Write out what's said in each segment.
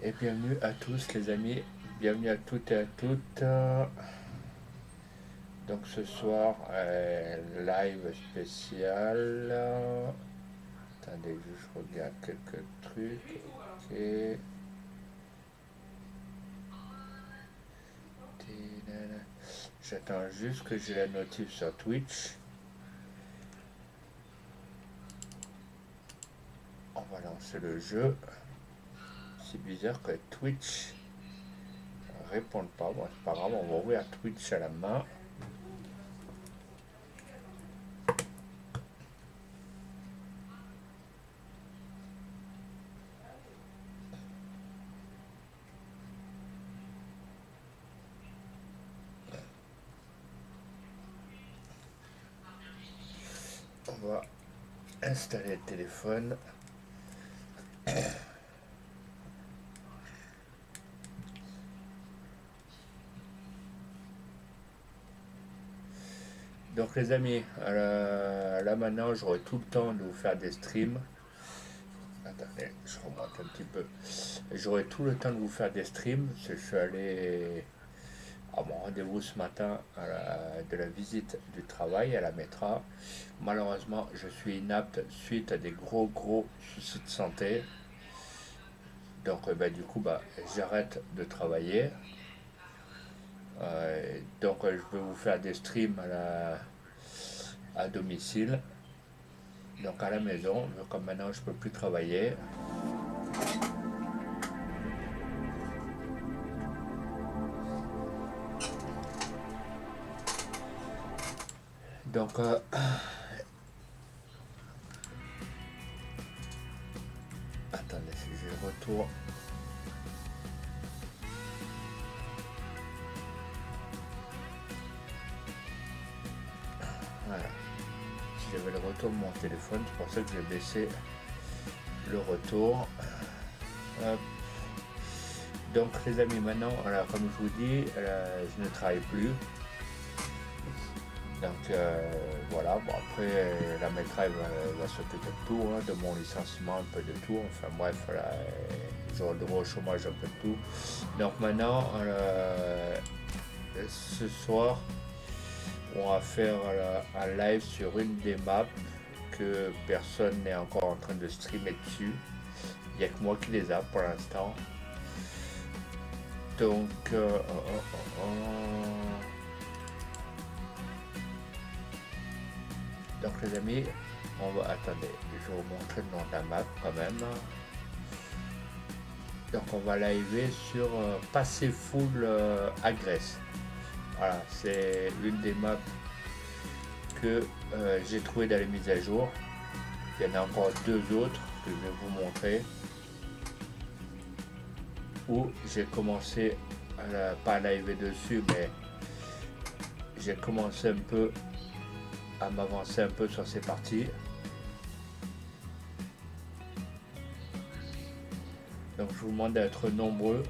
Et bienvenue à tous les amis, bienvenue à toutes et à toutes. Donc ce soir, live spécial. Attendez, je regarde quelques trucs. Ok. J'attends juste que j'ai la notif sur Twitch. On va lancer le jeu. C'est bizarre que Twitch réponde pas. Bon, c'est pas grave, on va ouvrir Twitch à la main. On va installer le téléphone. Donc les amis, là maintenant j'aurai tout le temps de vous faire des streams. Attendez, je remonte un petit peu. J'aurai tout le temps de vous faire des streams. Je suis allé à mon rendez-vous ce matin de la visite du travail à la Métra. Malheureusement, je suis inapte suite à des gros soucis de santé. Donc du coup, j'arrête de travailler. Donc je vais vous faire des streams à domicile. Donc à la maison, comme maintenant je peux plus travailler. Donc attendez, si j'ai le retour. Voilà. Si j'avais le retour de mon téléphone, c'est pour ça que j'ai baissé le retour. Hop. Donc les amis, maintenant, voilà, comme je vous dis, je ne travaille plus. Donc voilà, bon après la maîtresse va s'occuper de tout, hein, de mon licenciement, un peu de tout, enfin bref, voilà, j'aurai le droit au chômage, un peu de tout. Donc maintenant, ce soir, on va faire un live sur une des maps que personne n'est encore en train de streamer dessus. Il n'y a que moi qui les a pour l'instant. Donc, donc les amis, on va attendez, je vais vous montrer le nom de la map quand même. Donc on va liver sur Passer Full Agresse. Voilà, c'est une des maps que j'ai trouvé dans les mises à jour. Il y en a encore deux autres que je vais vous montrer. Où j'ai commencé pas à live dessus, mais j'ai commencé un peu à m'avancer un peu sur ces parties. Donc je vous demande d'être nombreux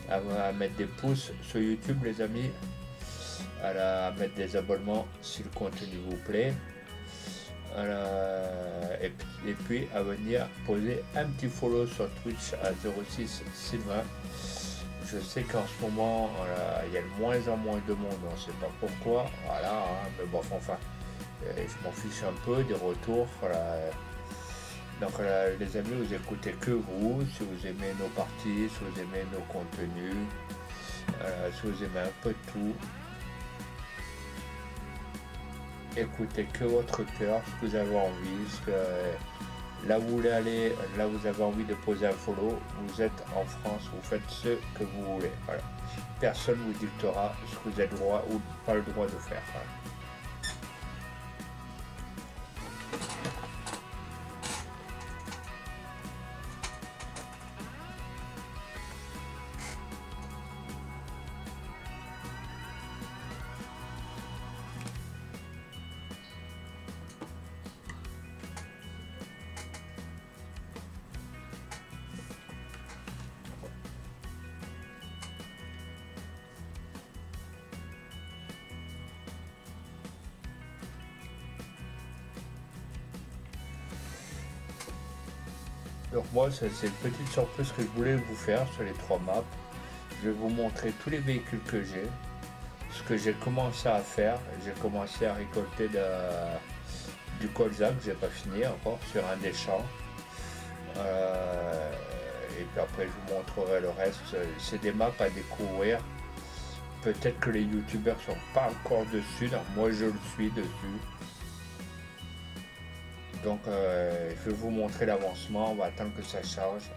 à mettre des pouces sur YouTube les amis, à mettre des abonnements si le contenu vous plaît. Et puis à venir poser un petit follow sur Twitch à 06 Sylvain. Je sais qu'en ce moment il y a de moins en moins de monde, on ne sait pas pourquoi, voilà, hein, mais bon enfin je m'en fiche un peu des retours. Voilà. Donc les amis, vous écoutez que vous, si vous aimez nos parties, si vous aimez nos contenus, si vous aimez un peu de tout. Écoutez que votre cœur, ce que vous avez envie, là où vous voulez aller, là où vous avez envie de poser un follow, vous êtes en France, vous faites ce que vous voulez. Voilà. Personne ne vous dictera ce que vous avez le droit ou pas le droit de faire. Voilà. Donc moi, c'est une petite surprise que je voulais vous faire sur les 3 maps. Je vais vous montrer tous les véhicules que j'ai, ce que j'ai commencé à faire. J'ai commencé à récolter du colza que j'ai pas fini encore sur un des champs. Euh, et puis après, je vous montrerai le reste. C'est des maps à découvrir. Peut-être que les youtubeurs sont pas encore dessus, donc moi je le suis dessus. Donc je vais vous montrer l'avancement, on va attendre que ça charge.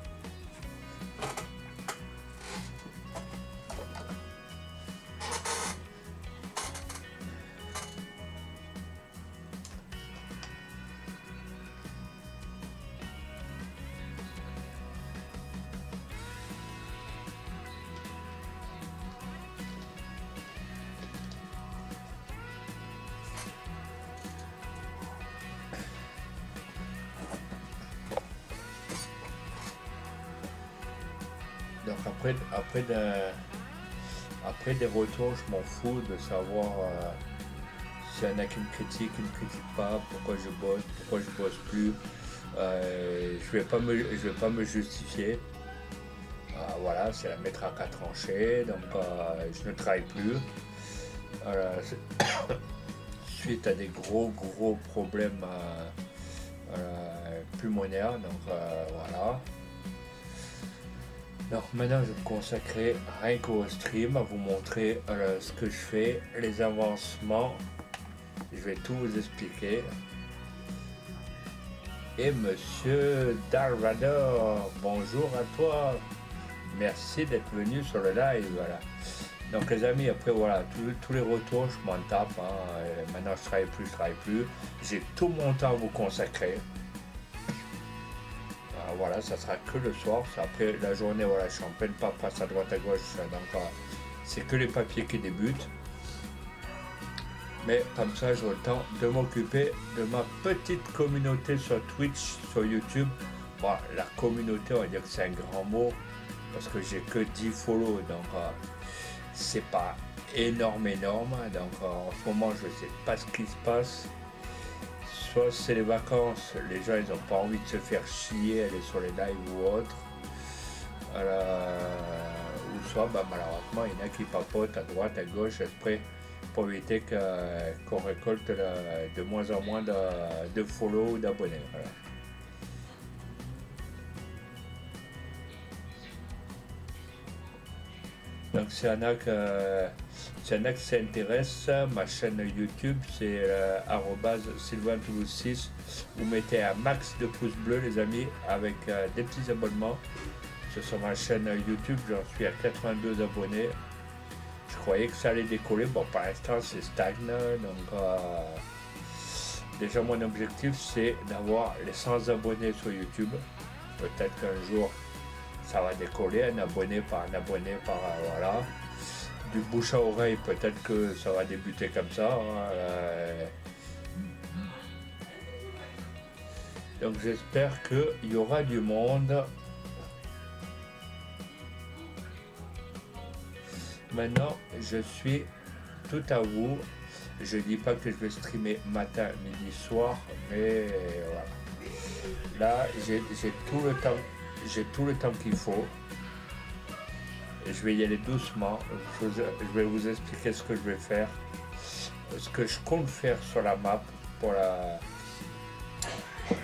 Donc après des retours, je m'en fous de savoir s'il y en a qui me critiquent, qui ne me critiquent pas, pourquoi je bosse, pourquoi je bosse plus. Je vais pas me justifier. Voilà, c'est la métraque à trancher, donc je ne travaille plus. Suite à des gros problèmes pulmonaires, donc voilà. Donc maintenant je vais me consacrer rien qu'au stream, à vous montrer ce que je fais, les avancements, je vais tout vous expliquer. Et monsieur Darvador, bonjour à toi, merci d'être venu sur le live, voilà. Donc les amis, après voilà, tous les retours, je m'en tape, maintenant je travaille plus, j'ai tout mon temps à vous consacrer. Voilà, ça sera que le soir. Après la journée, voilà, je suis en pleine paperasse à droite à gauche, donc c'est que les papiers qui débutent. Mais comme ça, j'aurai le temps de m'occuper de ma petite communauté sur Twitch, sur YouTube. Bon, la communauté, on va dire que c'est un grand mot, parce que j'ai que 10 follow, donc c'est pas énorme. Donc en ce moment, je ne sais pas ce qui se passe. Soit c'est les vacances, les gens ils n'ont pas envie de se faire chier, aller sur les lives ou autre. Ou soit malheureusement il y en a qui papotent à droite, à gauche, exprès pour éviter qu'on récolte de moins en moins de follow ou d'abonnés. Voilà. Donc s'il y en a que ça intéresse, ma chaîne YouTube c'est @sylvaintoulouse6. Vous mettez un max de pouces bleus les amis avec des petits abonnements. Sur ma chaîne YouTube, j'en suis à 82 abonnés. Je croyais que ça allait décoller. Bon, pour l'instant c'est stagne. Donc déjà mon objectif c'est d'avoir les 100 abonnés sur YouTube. Peut-être qu'un jour ça va décoller, un abonné par voilà. Du bouche à oreille, peut-être que ça va débuter comme ça. Donc j'espère qu'il y aura du monde. Maintenant, je suis tout à vous. Je dis pas que je vais streamer matin, midi, soir, mais voilà. Là, j'ai tout le temps. J'ai tout le temps qu'il faut. Je vais y aller doucement. Je vais vous expliquer ce que je vais faire. Ce que je compte faire sur la map pour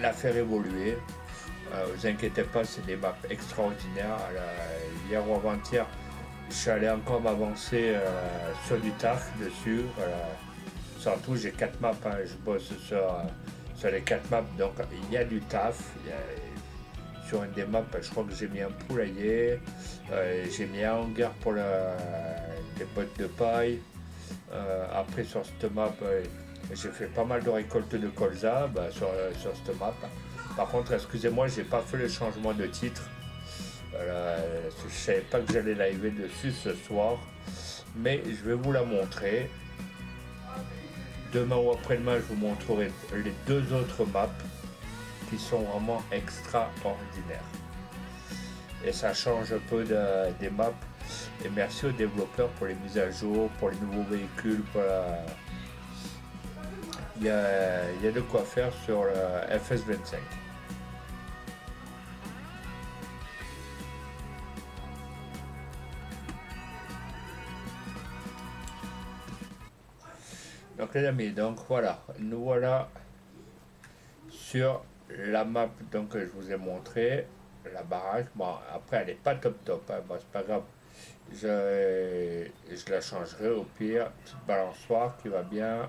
la faire évoluer. Vous inquiétez pas, c'est des maps extraordinaires. Hier ou avant-hier, je suis allé encore m'avancer sur du taf dessus. Surtout, j'ai 4 maps. Je bosse sur les 4 maps. Donc, il y a du taf. Sur une des maps, je crois que j'ai mis un poulailler, j'ai mis un hangar pour les bottes de paille. Après sur cette map, j'ai fait pas mal de récoltes de colza sur cette map. Par contre, excusez-moi, j'ai pas fait le changement de titre. Je savais pas que j'allais live dessus ce soir, mais je vais vous la montrer. Demain ou après-demain, je vous montrerai les 2 autres maps qui sont vraiment extraordinaires. Et ça change un peu des maps. Et merci aux développeurs pour les mises à jour, pour les nouveaux véhicules. Il y a de quoi faire sur le FS25. Donc les amis, donc voilà, nous voilà sur la map donc, que je vous ai montré, la baraque. Bon, après elle est pas top top, hein. Bon, c'est pas grave. Je la changerai au pire. Petite balançoire qui va bien.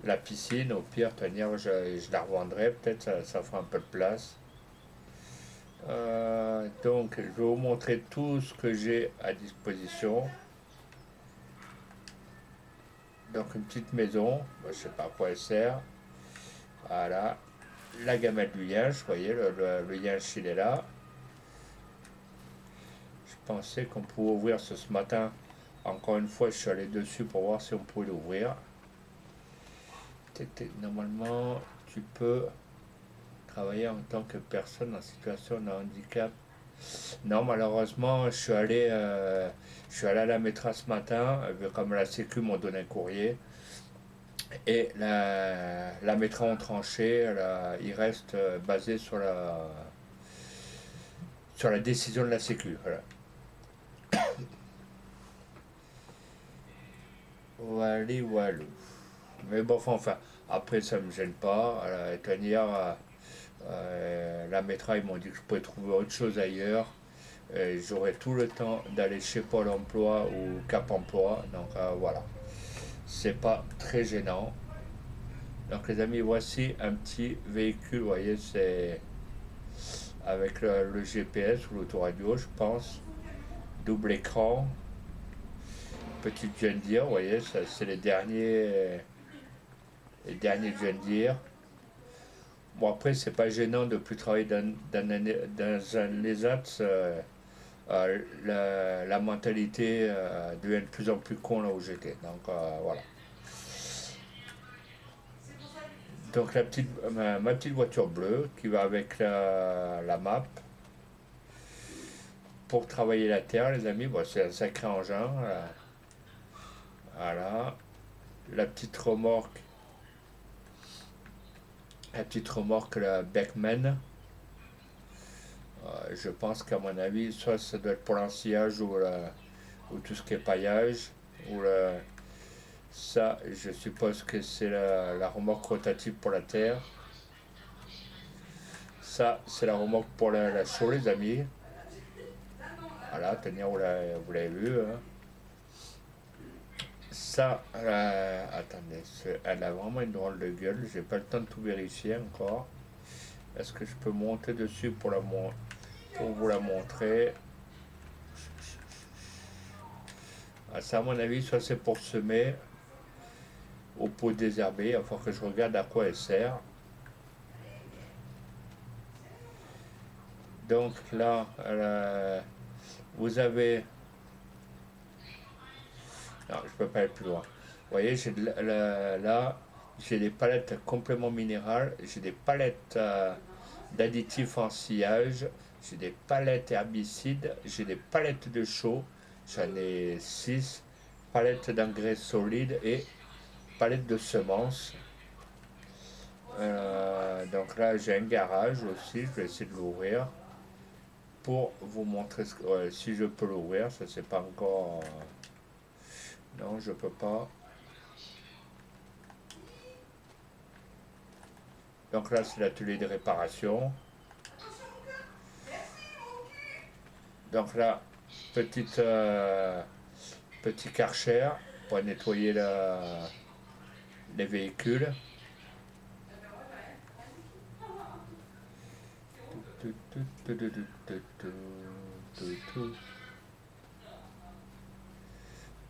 La piscine, au pire, tenir, je la revendrai. Peut-être ça fera un peu de place. Donc, je vais vous montrer tout ce que j'ai à disposition. Donc, une petite maison. Moi, je sais pas à quoi elle sert. Voilà. La gamelle du yinche, vous voyez, le yinche, il est là. Je pensais qu'on pouvait ouvrir ce matin. Encore une fois, je suis allé dessus pour voir si on pouvait l'ouvrir. Normalement, tu peux travailler en tant que personne en situation de handicap. Non, malheureusement, je suis allé à la maîtresse ce matin, comme la Sécu m'ont donné un courrier, et la maîtresse ont tranché, il reste basé sur la décision de la Sécu. Voilà. Wally Walou. Mais bon, enfin, après ça me gêne pas. Hier, la maîtresse, ils m'ont dit que je pouvais trouver autre chose ailleurs. J'aurai tout le temps d'aller chez Pôle emploi ou Cap emploi. Donc voilà, c'est pas très gênant. Donc les amis, voici un petit véhicule, vous voyez, c'est avec le GPS ou l'autoradio, je pense. Double écran, petite John Deere, vous voyez, ça, c'est les derniers John Deere. Bon après, c'est pas gênant de plus travailler dans un ESAT. La mentalité devient de plus en plus con là où j'étais. Donc voilà. Donc ma petite voiture bleue qui va avec la map pour travailler la terre, les amis. Bon, c'est un sacré engin. Voilà. La petite remorque, la Beckman. Je pense qu'à mon avis, soit ça doit être pour l'ensillage ou tout ce qui est paillage. Ça, je suppose que c'est la remorque rotative pour la terre. Ça, c'est la remorque pour la chaux, les amis. Voilà, tenir, vous l'avez vu. Hein. Ça, attendez, elle a vraiment une drôle de gueule. J'ai pas le temps de tout vérifier encore. Est-ce que je peux monter dessus pour vous la montrer? Ça, à mon avis, soit c'est pour semer au pot désherbé. Il va falloir que je regarde à quoi elle sert. Donc là, vous avez. Non, je peux pas aller plus loin. Vous voyez, là, j'ai des palettes compléments minérales, j'ai des palettes d'additifs en sillage, j'ai des palettes herbicides, j'ai des palettes de chaux, j'en ai 6, palettes d'engrais solides et palettes de semences. Donc là, j'ai un garage aussi, je vais essayer de l'ouvrir pour vous montrer si je peux l'ouvrir. Ça, c'est pas encore. Non, je peux pas. Donc là, c'est l'atelier de réparation. Donc là, petit karcher pour nettoyer les véhicules.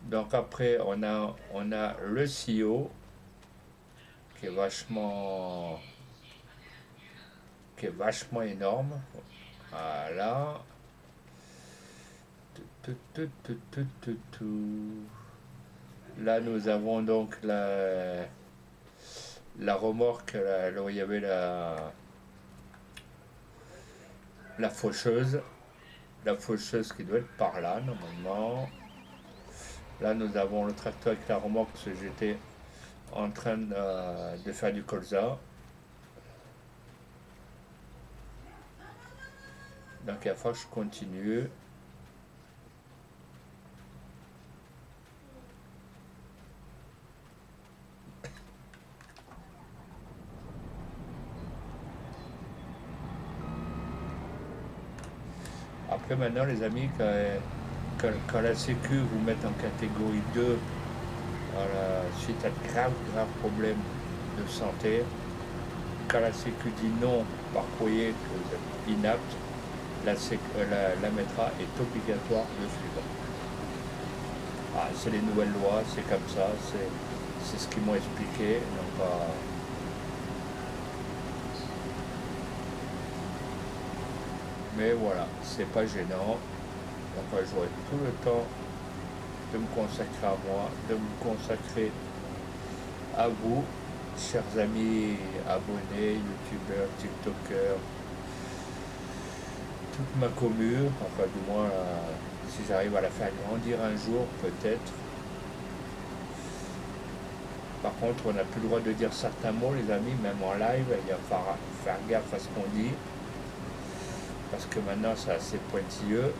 Donc après, on a le CEO qui est vachement énorme. Voilà. Là, nous avons donc la remorque, là où il y avait la faucheuse. La faucheuse qui doit être par là, normalement. Là, nous avons le tracteur avec la remorque, parce que j'étais en train de faire du colza. Donc, il va falloir que je continue. Après maintenant les amis, quand la Sécu vous met en catégorie 2, voilà, suite à de graves problèmes de santé, quand la Sécu dit non par courrier que vous êtes inapte, la mettra est obligatoire de suivre. Ah, c'est les nouvelles lois, c'est comme ça, c'est ce qu'ils m'ont expliqué. Donc, mais voilà, c'est pas gênant. Donc j'aurai tout le temps de me consacrer à moi, de me consacrer à vous, chers amis abonnés, youtubeurs, tiktokers, toute ma commune, enfin du moins si j'arrive à la faire grandir un jour peut-être. Par contre on n'a plus le droit de dire certains mots les amis, même en live, il va falloir faire gaffe à ce qu'on dit, parce que maintenant c'est assez pointilleux.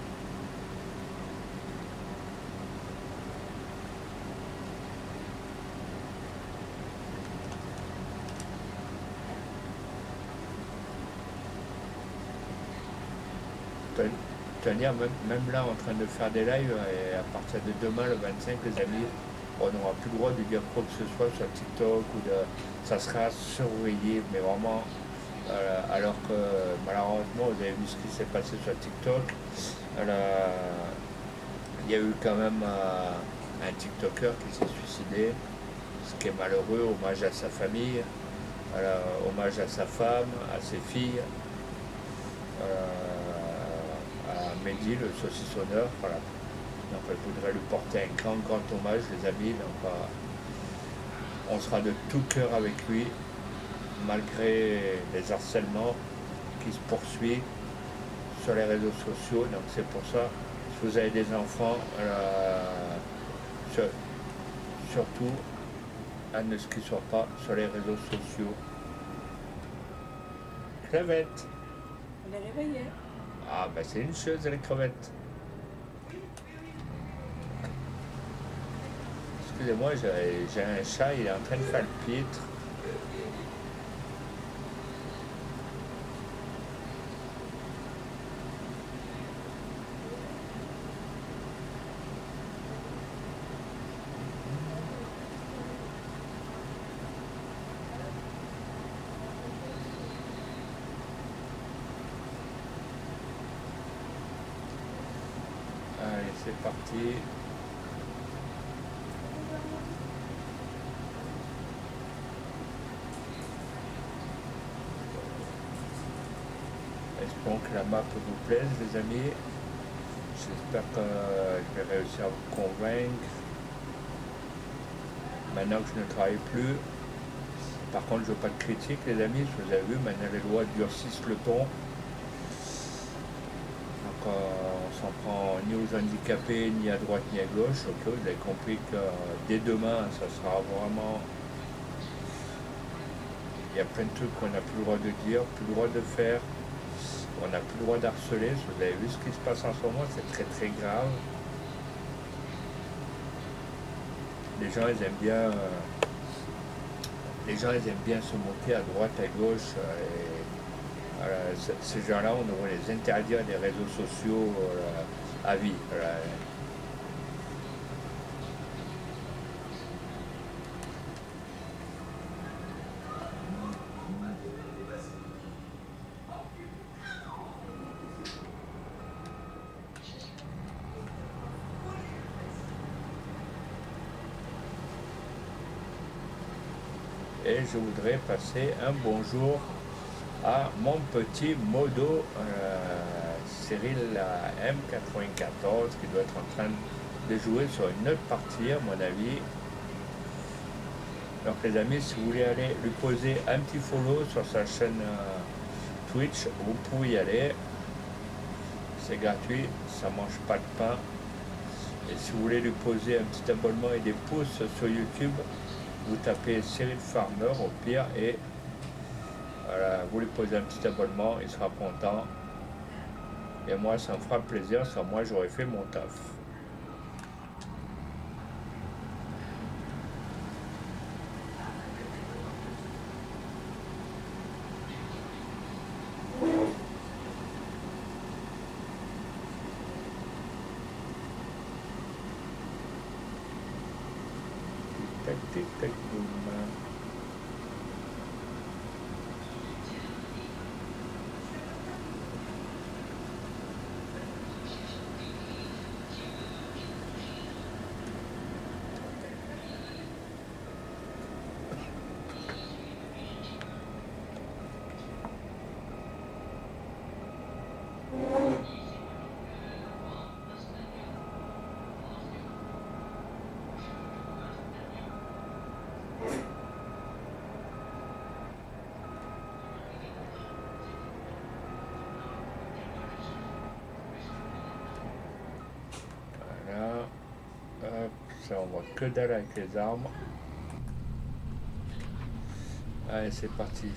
Tenir, même là en train de faire des lives, et à partir de demain le 25 les amis, on n'aura plus le droit de dire quoi que ce soit sur TikTok ça sera surveillé, mais vraiment alors que malheureusement vous avez vu ce qui s'est passé sur TikTok. Il y a eu quand même un TikToker qui s'est suicidé, ce qui est malheureux, hommage à sa famille, hommage à sa femme, à ses filles. Mehdi, le saucissonneur, voilà. Donc il voudrait lui porter un grand hommage les amis. Donc on sera de tout cœur avec lui, malgré les harcèlements qui se poursuivent sur les réseaux sociaux. Donc c'est pour ça, si vous avez des enfants, surtout à ne ce qu'ils ne soient pas sur les réseaux sociaux. Crevette. On est réveillé. Ah ben c'est une chose les crevettes. Excusez-moi, j'ai un chat, il est en train de faire le pitre. Allez, c'est parti. Espérons que la map vous plaise, les amis. J'espère que je vais réussir à vous convaincre. Maintenant que je ne travaille plus. Par contre, je ne veux pas de critique, les amis. Vous avez vu, maintenant les lois durcissent le ton. Donc, on s'en prend ni aux handicapés, ni à droite, ni à gauche. Ok, vous avez compris que dès demain, ça sera vraiment... Il y a plein de trucs qu'on n'a plus le droit de dire, plus le droit de faire. On n'a plus le droit d'harceler. Si vous avez vu ce qui se passe en ce moment, c'est très grave. Les gens, ils aiment bien... se moquer à droite, à gauche. Ces gens-là, on devrait les interdire des réseaux sociaux à vie. Et je voudrais passer un bonjour à mon petit modo Cyril M94 qui doit être en train de jouer sur une autre partie à mon avis. Donc les amis, si vous voulez aller lui poser un petit follow sur sa chaîne Twitch, vous pouvez y aller. C'est gratuit, ça mange pas de pain. Et si vous voulez lui poser un petit abonnement et des pouces sur YouTube, vous tapez Cyril Farmer au pire et voilà, vous lui posez un petit abonnement, il sera content. Et moi, ça me fera plaisir, sans moi, j'aurais fait mon taf. tic tac boom. Voilà. Hop, ça on voit que dalle avec les armes. Allez, c'est parti.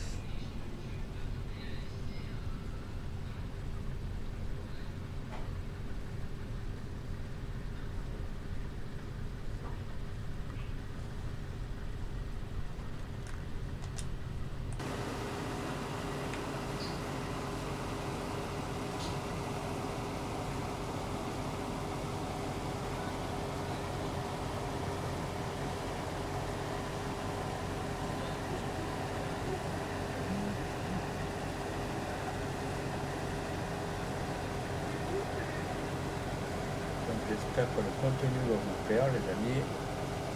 J'espère que le contenu va vous plaire, les amis,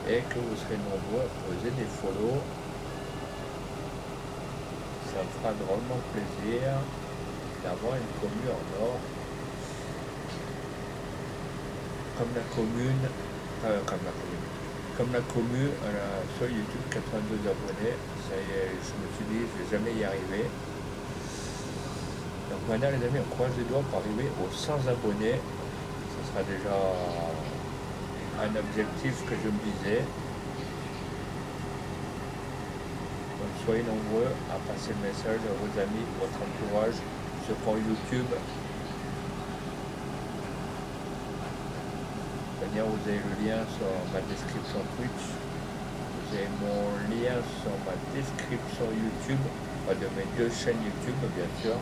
et que vous serez nombreux à poser des follow. Ça me fera drôlement plaisir d'avoir une commune en or. Comme la commune, comme la commune sur YouTube, 82 abonnés. Ça y est, je me suis dit, je vais jamais y arriver. Donc maintenant, les amis, on croise les doigts pour arriver aux 100 abonnés. Ce sera déjà un objectif que je me disais. Donc soyez nombreux à passer le message à vos amis, votre entourage, ceux qui ont YouTube. D'ailleurs, vous avez le lien sur ma description Twitch. Vous avez mon lien sur ma description YouTube, de mes deux chaînes YouTube, bien sûr.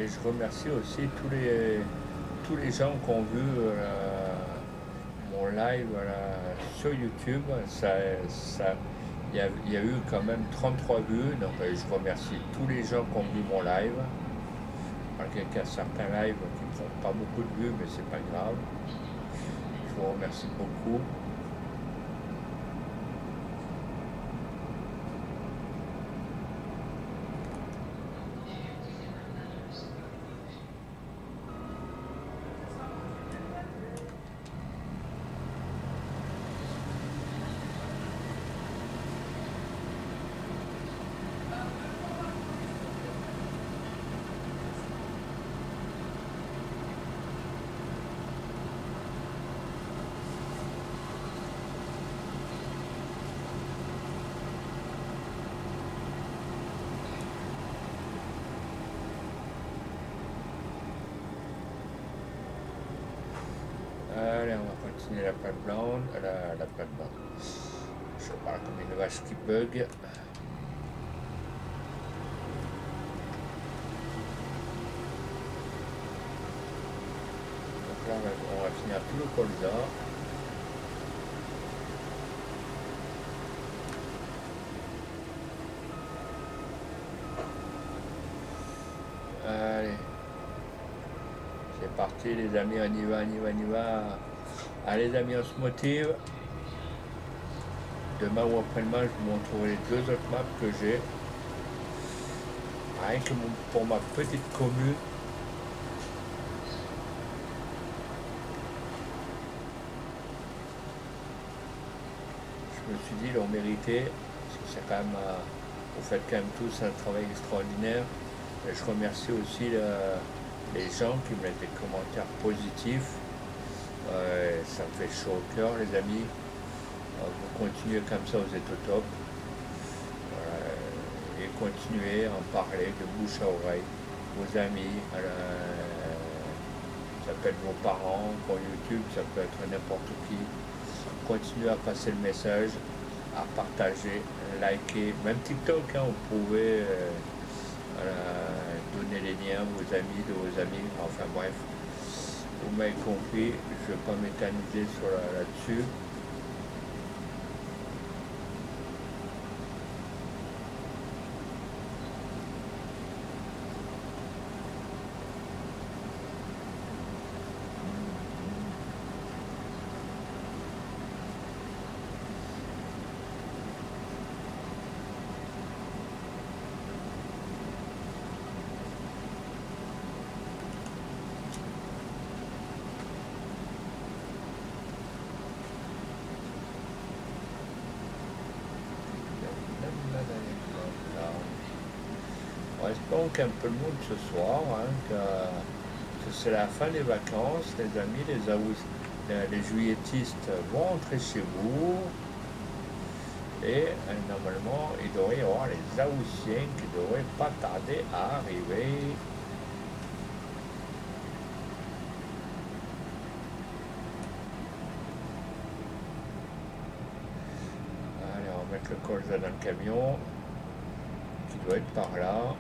Et je remercie aussi tous les gens qui ont vu mon live sur YouTube. Il y a eu quand même 33 vues, donc je remercie tous les gens qui ont vu mon live. Malgré qu'il y a certains lives qui ne font pas beaucoup de vues, mais c'est pas grave. Je vous remercie beaucoup. Allez, on va continuer la plate blonde. La plate blonde. Je parle comme une vache qui bug. Donc là, on va finir tout le colza. Allez. C'est parti les amis, on y va, on y va, on y va. Allez les amis, on se motive. Demain ou après-demain, je vous montrerai les deux autres maps que j'ai. Rien que pour ma petite commune. Je me suis dit, ils l'ont mérité. Parce que c'est quand même, vous faites quand même tous un travail extraordinaire. Et je remercie aussi les gens qui mettent des commentaires positifs. Ça me fait chaud au cœur les amis. Vous continuez comme ça, vous êtes au top. Et continuez à en parler de bouche à oreille. vos amis, ça peut être vos parents, pour YouTube, ça peut être n'importe qui. Continuez à passer le message, à partager, liker, même TikTok, hein, vous pouvez donner les liens à vos amis, de vos amis, enfin bref. Vous m'avez compris, je ne vais pas m'éterniser là-dessus. On espère qu'un peu le monde ce soir, hein, que c'est la fin des vacances, les amis, les juilletistes vont rentrer chez vous. Et normalement, il devrait y avoir les Haussiens qui devraient pas tarder à arriver. Allez, on va mettre le colza dans le camion, qui doit être par là.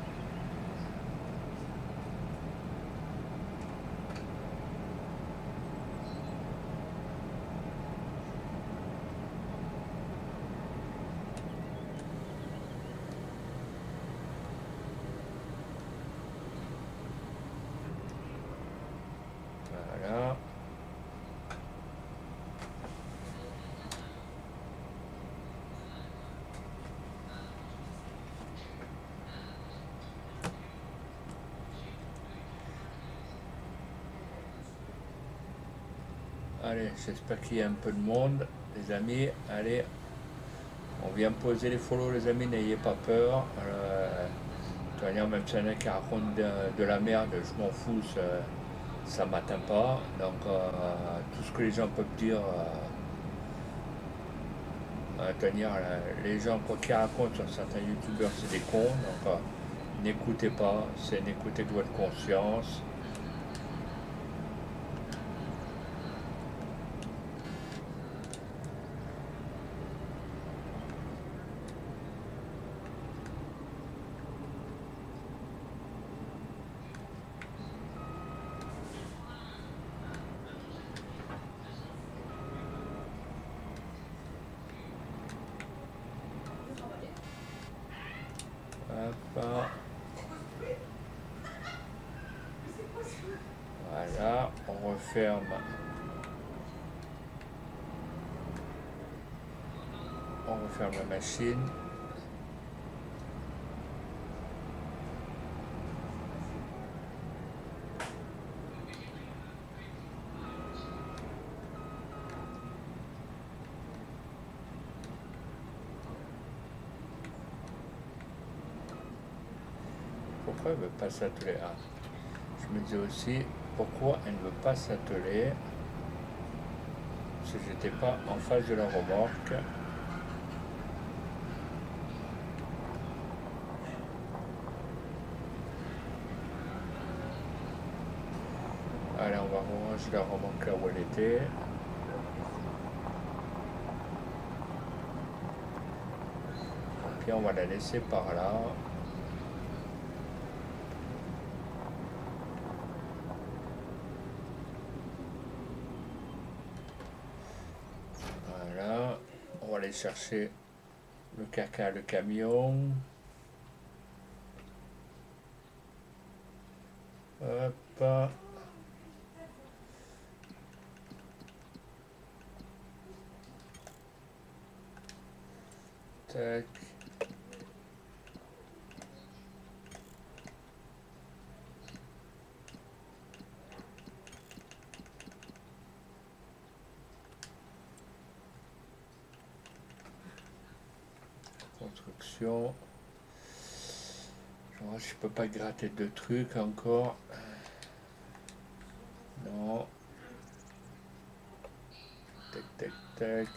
Voilà. Allez, j'espère qu'il y a un peu de monde, les amis. Allez, on vient poser les follow, les amis, n'ayez pas peur. De toute manière, même si y en a qui racontent de la merde, je m'en fous, ça m'atteint pas. Donc, tout ce que les gens peuvent dire, tenir, les gens, quoi qu'ils racontent sur certains youtubeurs, c'est des cons. Donc, n'écoutez pas, c'est n'écoutez que votre conscience. Hop, voilà, on referme. On referme la machine. Pourquoi elle ne veut pas s'atteler? Ah, je me disais aussi, pourquoi elle ne veut pas s'atteler? Parce que j'étais pas en face de la remorque. Allez, on va ranger la remorque là où elle était. Puis on va la laisser par là. Voilà. On va aller chercher le caca, le camion. Hop. Tac. Construction. Je peux pas gratter deux trucs encore. Non. Tac, tac, tac.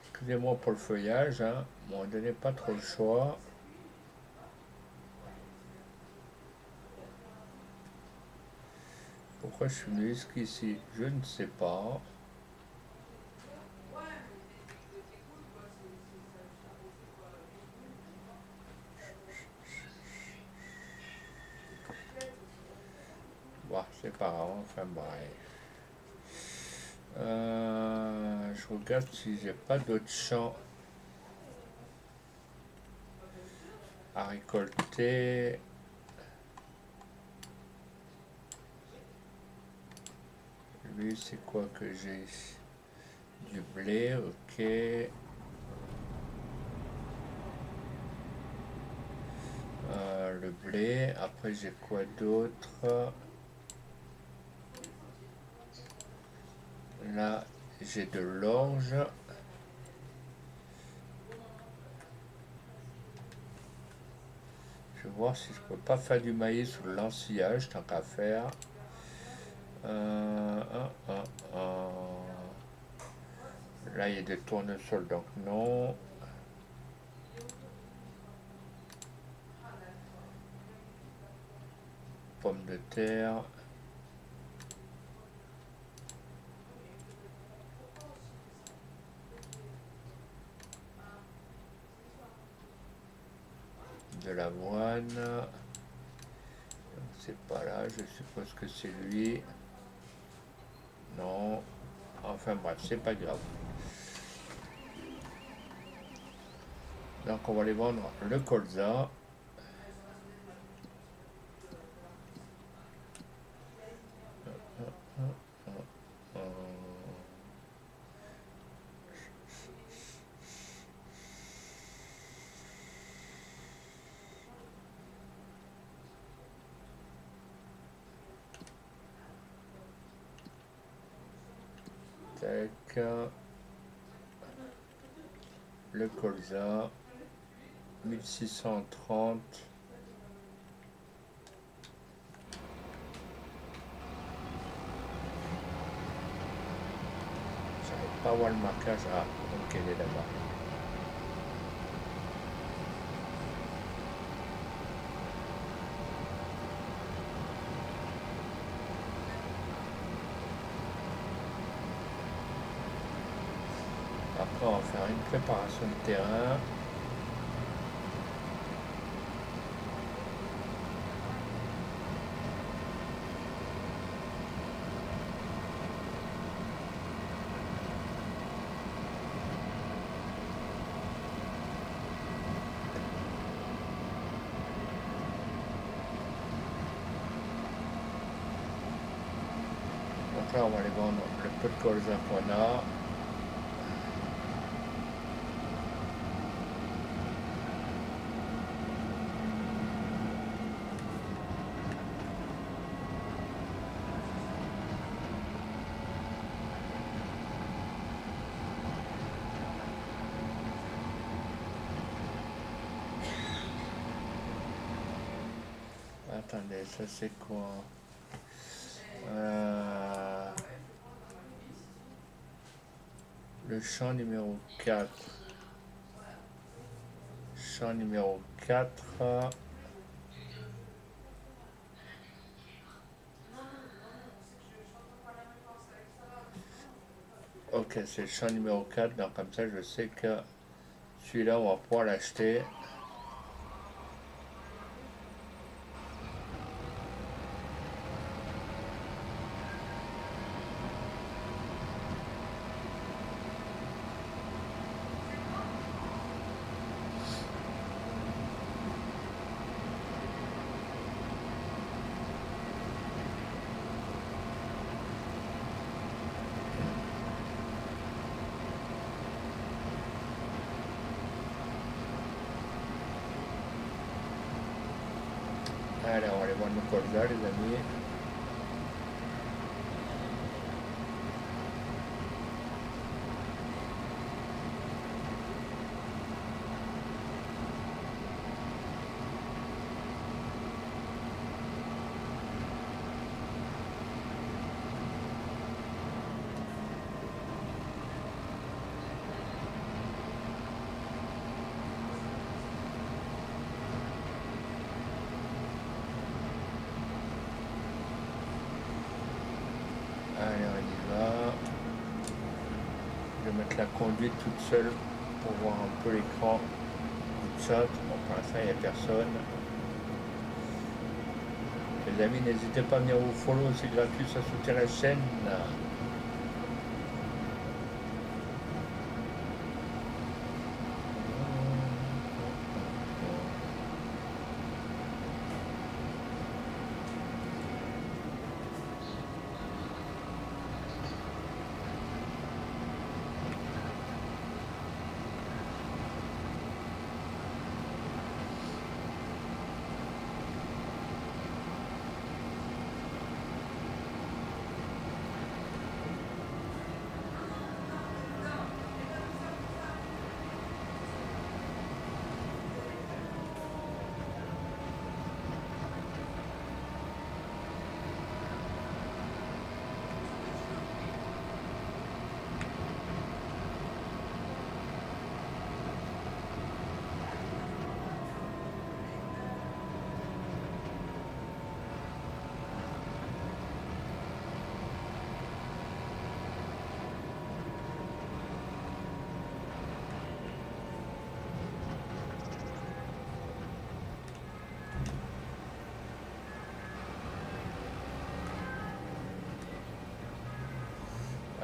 Excusez-moi pour le feuillage, hein. Bon, donnez pas trop le choix. Pourquoi je suis venu jusqu'ici, je ne sais pas. Bon, c'est pas grave, enfin bref. Je regarde si j'ai pas d'autres champs à récolter. Lui, c'est quoi que j'ai? Du blé, ok. Le blé, après j'ai quoi d'autre? Là, j'ai de l'orge. Je vais voir si je peux pas faire du maïs ou de l'ensillage, tant qu'à faire. Là, il y a des tournesols, donc non. Pommes de terre. De l'avoine. C'est pas là, je suppose que c'est lui. Non. Enfin bref, c'est pas grave. Donc on va aller vendre le colza. Tac. Le colza. 1630. J'arrive pas à voir le marquage. Ah, ok, il est là-bas. Après, on va faire une préparation de terrain. Donc là, on va aller vendre le peu de colza qu'on a. Attendez, ça c'est quoi? Le champ numéro 4. Champ numéro 4. Ok, c'est le champ numéro 4, donc comme ça je sais que celui-là on va pouvoir l'acheter. Allez, on va aller voir nos colza les amis. vais mettre la conduite toute seule pour voir un peu l'écran du chat. Bon, pour l'instant, il n'y a personne. Les amis, n'hésitez pas à venir vous follow, c'est gratuit, ça soutient la chaîne.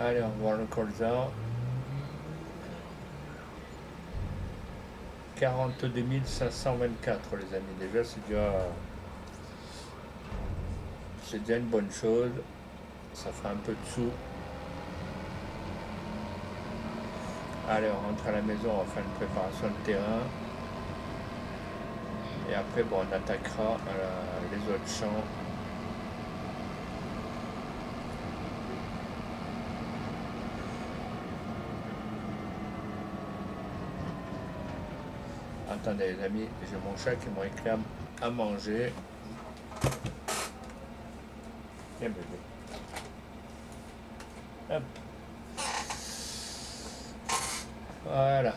Allez, on va voir le colza. 42 524 les amis. Déjà, c'est déjà une bonne chose. Ça fait un peu de sous. Allez, on rentre à la maison, on va faire une préparation de terrain. Et après, bon, on attaquera les autres champs. Attendez les amis, j'ai mon chat qui me réclame à manger. Viens bébé. Hop. Voilà,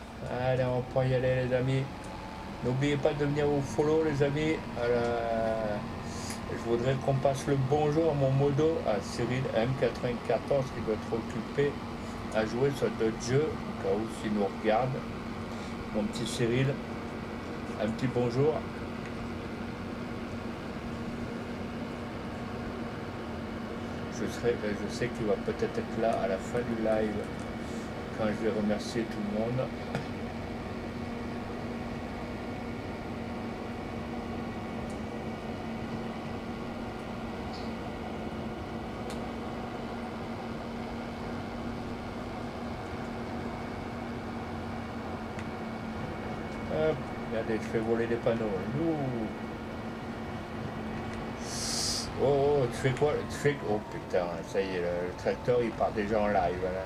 allez on peut y aller les amis. N'oubliez pas de venir vous follow les amis. Je voudrais qu'on passe le bonjour à mon modo, à Cyril M94 qui doit être occupé à jouer sur d'autres jeux, au cas où s'il nous regarde. Mon petit Cyril, un petit bonjour. Je sais qu'il va peut-être être là à la fin du live quand je vais remercier tout le monde. Hop, regardez, je fais voler les panneaux. Ouh. Oh, tu fais quoi? Oh putain, ça y est, le tracteur il part déjà en live là.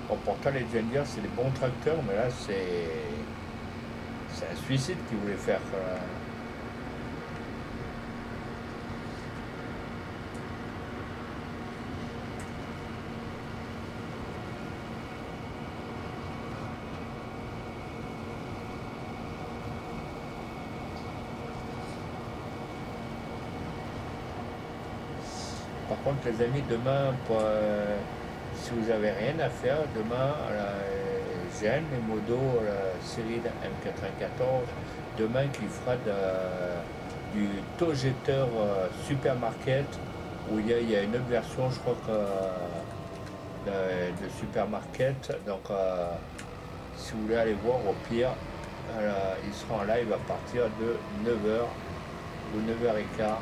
Bon, pourtant les Jennifer c'est des bons tracteurs, mais là c'est un suicide qu'ils voulaient faire. Par contre les amis, demain, si vous avez rien à faire, demain, j'ai un de mes modos, la série M94, demain qui fera du Togeter Supermarket, où il y a une autre version, je crois que de Supermarket. Donc si vous voulez aller voir, au pire, il sera en live à partir de 9h ou 9h15.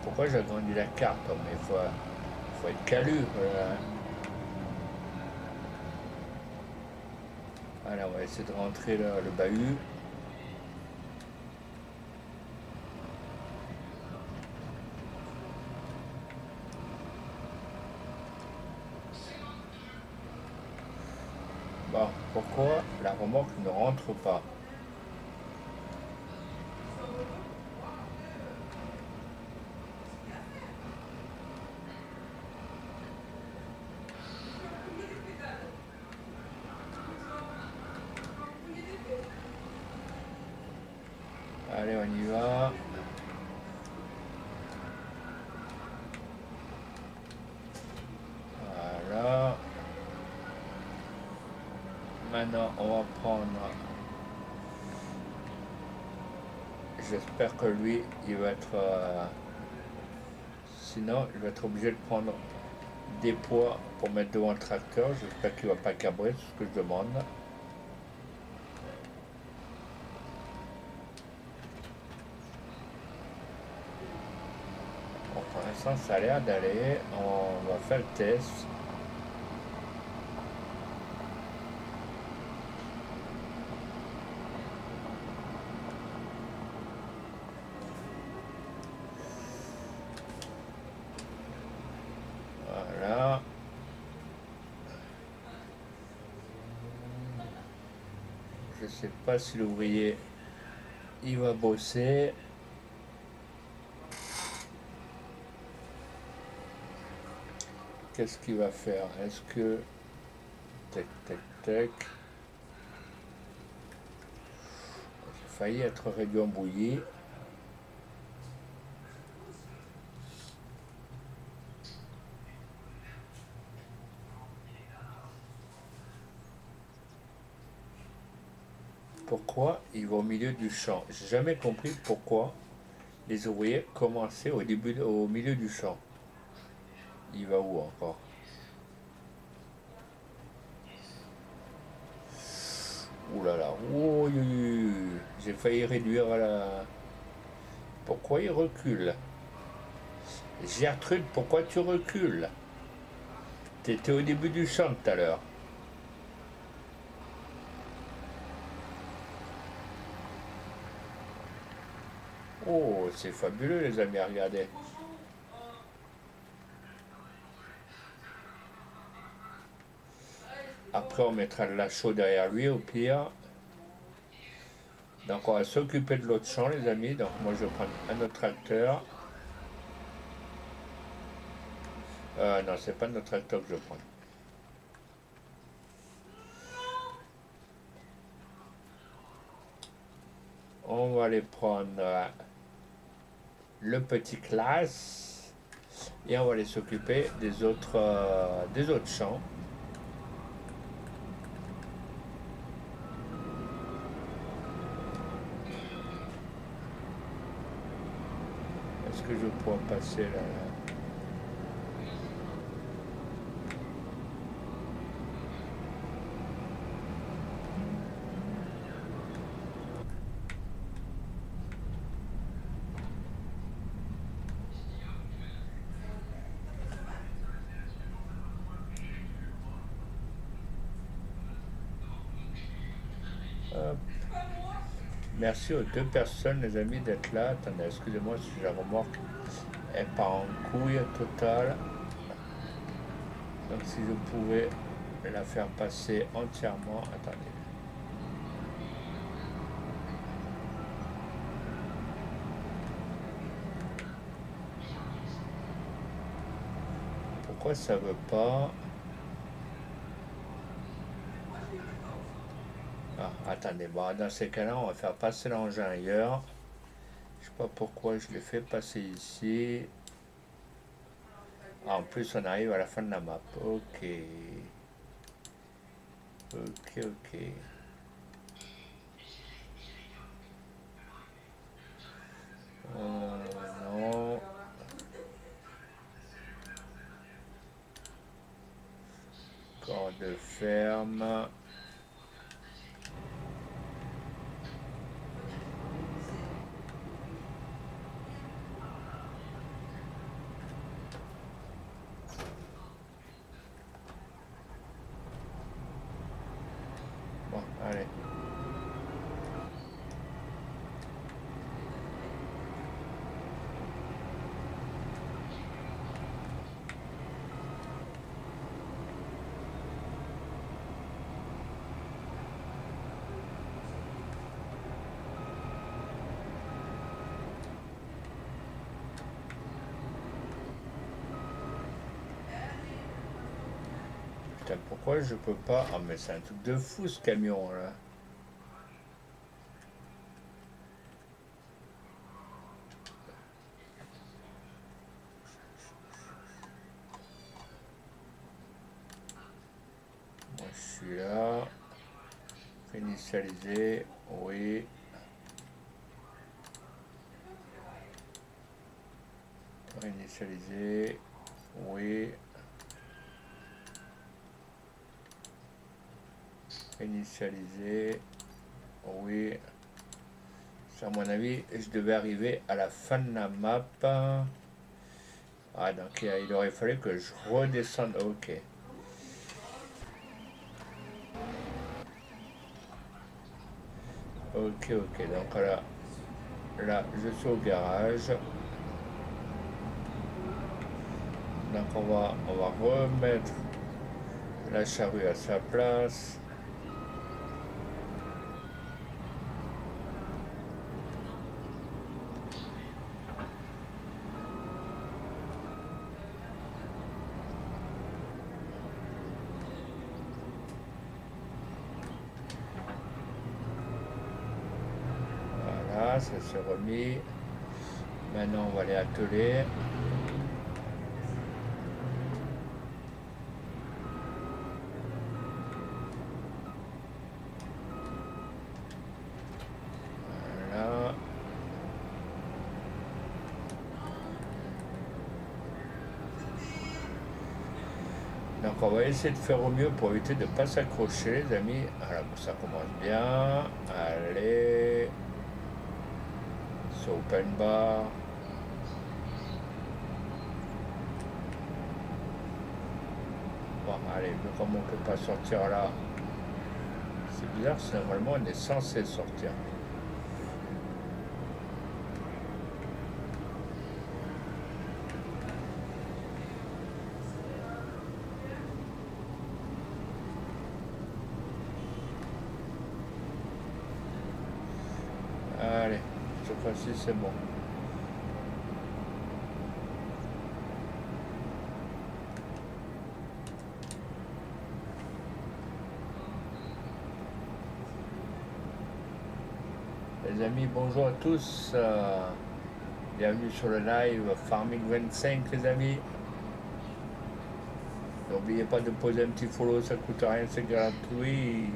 Pourquoi j'ai agrandi la carte? Mais il faut être calu. Voilà. Allez, on va essayer de rentrer là, le bahut. Pourquoi la remorque ne rentre pas? Allez, on y va. Voilà. Maintenant, on va prendre. J'espère que lui, il va être. Sinon, il va être obligé de prendre des poids pour mettre devant le tracteur. J'espère qu'il ne va pas cabrer, c'est ce que je demande. Bon, pour l'instant, ça a l'air d'aller. On va faire le test. Voilà. Je sais pas si l'ouvrier il va bosser. Qu'est-ce qu'il va faire? Est-ce que... Tac, tac, tac. J'ai failli être réduit en bouillie. Pourquoi il va au milieu du champ? J'ai jamais compris pourquoi les ouvriers commençaient au milieu du champ. Il va où encore? Ouh là là, ouh, j'ai failli réduire à la... Pourquoi il recule? Gertrude, pourquoi tu recules? T'étais au début du champ tout à l'heure. Oh, c'est fabuleux les amis, regardez. Après, on mettra de la chaux derrière lui au pire. Donc, on va s'occuper de l'autre champ, les amis. Donc, moi, je vais prendre un autre tracteur. Non, c'est pas notre tracteur que je prends. On va aller prendre le petit classe et on va aller s'occuper des autres champs. Est-ce que je pourrais passer là? Hop. Merci aux deux personnes, les amis, d'être là. Attendez, excusez-moi si la remorque est pas en couille totale. Donc si je pouvais la faire passer entièrement. Attendez. Pourquoi ça veut pas? Ah, attendez, bon, dans ces cas-là, on va faire passer l'engin ailleurs. Je sais pas pourquoi je l'ai fait passer ici. Ah, en plus, on arrive à la fin de la map. Ok. Ok, ok. Non. Corps de ferme. Bon, allez. Putain, pourquoi je peux pas... Ah, mais c'est un truc de fou ce camion là. Moi je suis là. Initialiser, oui. Initialiser, oui. Initialiser, oui. À mon avis, je devais arriver à la fin de la map. Ah, donc il aurait fallu que je redescende. Ok. Ok, ok. Donc là, je suis au garage. Donc on va remettre la charrue à sa place. Voilà, ça s'est remis. Maintenant, on va aller atteler. Voilà. Donc on va essayer de faire au mieux pour éviter de ne pas s'accrocher, les amis. Voilà, bon, ça commence bien. Allez. C'est open bar. Bon, allez, vu comme on ne peut pas sortir là. C'est bizarre, c'est normalement on est censé sortir. Allez, cette fois-ci c'est bon. Les amis, bonjour à tous. Bienvenue sur le live Farming 25, les amis. N'oubliez pas de poser un petit follow, ça coûte rien, c'est gratuit.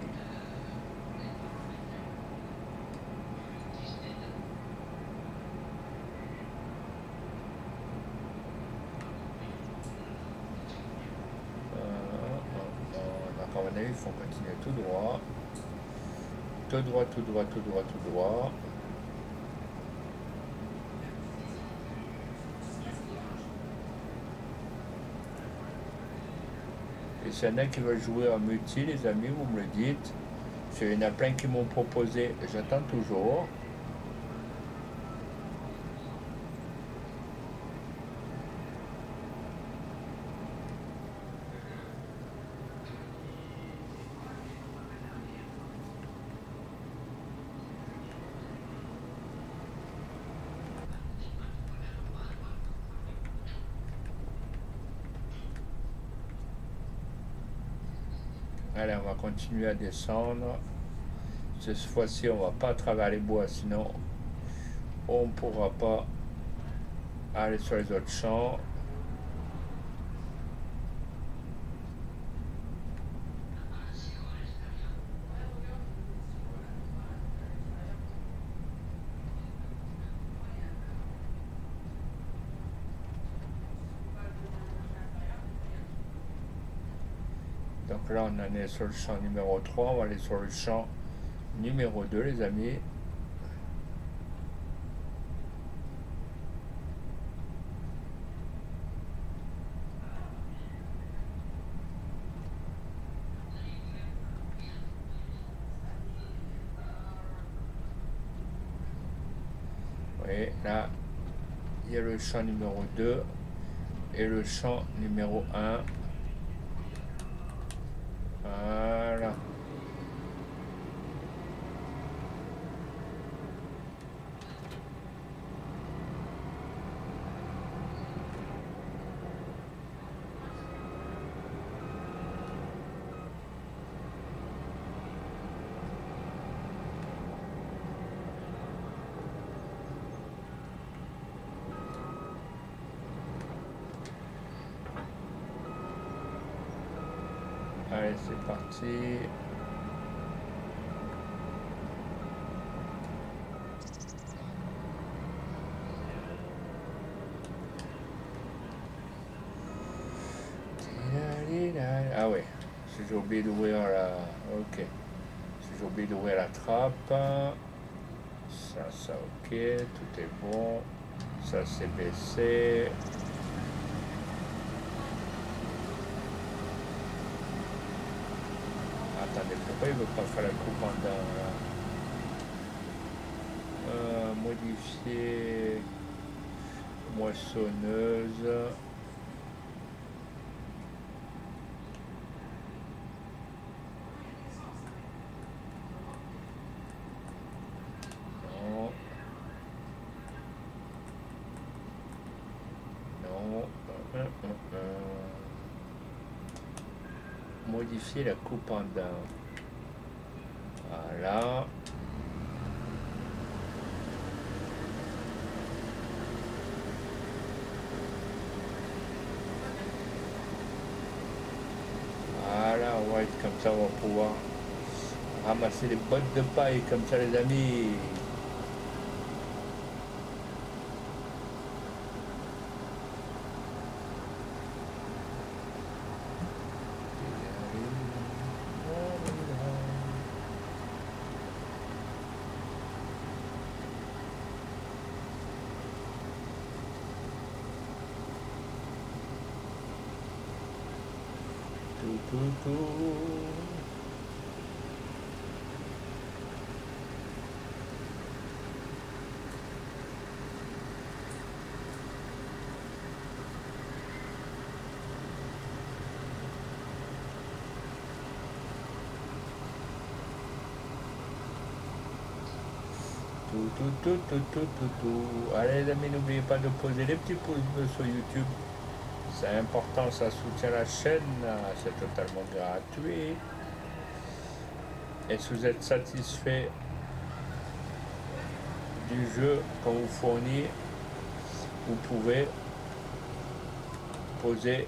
Donc à mon avis, il faut continuer tout droit. Tout droit, tout droit, tout droit, tout droit. Et s'il y en a qui veulent jouer en multi, les amis, vous me le dites. Parce qu'il y en a plein qui m'ont proposé, j'attends toujours. Allez, on va continuer à descendre. Cette fois-ci, on va pas à travers les bois, sinon on ne pourra pas aller sur les autres champs. Donc là, on en est sur le champ numéro 3, on va aller sur le champ numéro 2, les amis. Et là, il y a le champ numéro 2 et le champ numéro 1. Voilà. Allez, c'est parti. Ah ouais, si j'ai oublié d'ouvrir la... Ok. Si j'ai oublié d'ouvrir la trappe. Ça, ok. Tout est bon. Ça, c'est baissé. Attendez, pourquoi il ne veut pas faire la coupe en dents là? Modifier moissonneuse. Non. Non. Modifier la coupe en dents. Voilà. Voilà, on va être comme ça, on va pouvoir ramasser les bottes de paille comme ça, les amis. Tout. Allez les amis, n'oubliez pas de poser les petits pouces bleus sur YouTube. C'est important, ça soutient la chaîne, c'est totalement gratuit. Et si vous êtes satisfait du jeu qu'on vous fournit, vous pouvez poser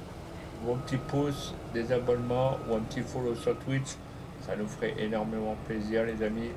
vos petits pouces, des abonnements ou un petit follow sur Twitch. Ça nous ferait énormément plaisir les amis.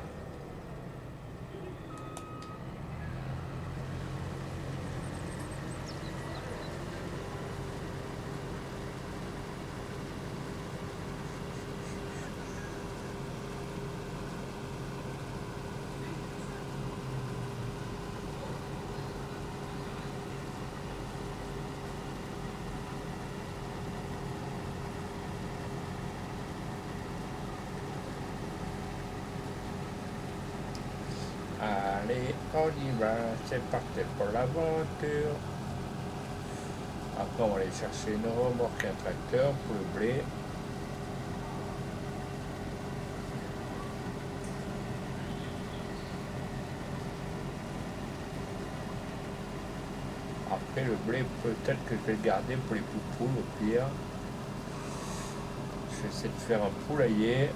Allez, on y va, c'est parti pour l'aventure. Après, on va aller chercher une remorque et un tracteur pour le blé. Après, le blé, peut-être que je vais le garder pour les poupoules au pire. Je vais essayer de faire un poulailler.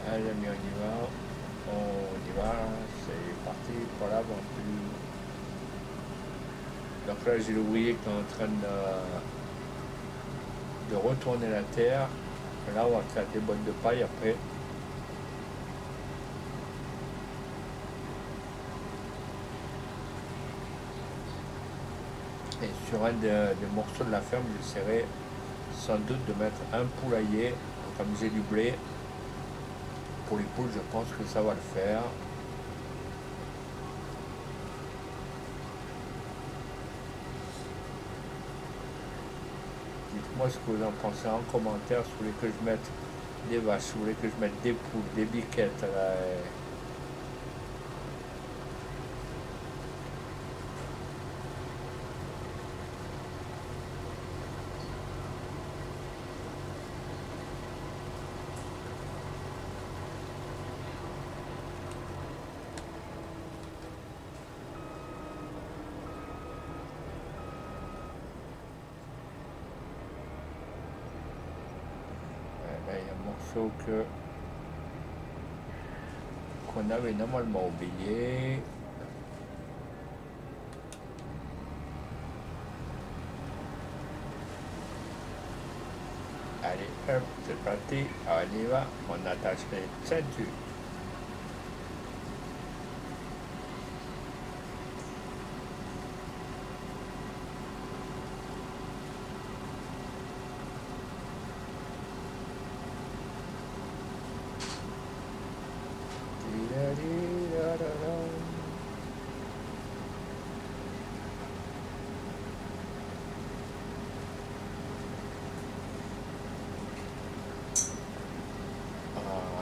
Allez, amis, on y va, c'est parti pour l'aventure. Donc là, j'ai l'ouvrier qui est en train de retourner la terre. Là, on va faire des bottes de paille après. Et sur un des morceaux de la ferme, j'essaierai sans doute de mettre un poulailler, comme j'ai du blé. Pour les poules, je pense que ça va le faire. moi ce que vous en pensez en commentaire. Si vous voulez que je mette des vaches, si vous voulez que je mette des poules, des biquettes là, là, il y a un morceau qu'on avait normalement oublié. Allez, hop, c'est parti, on y va, on attache les ceintures.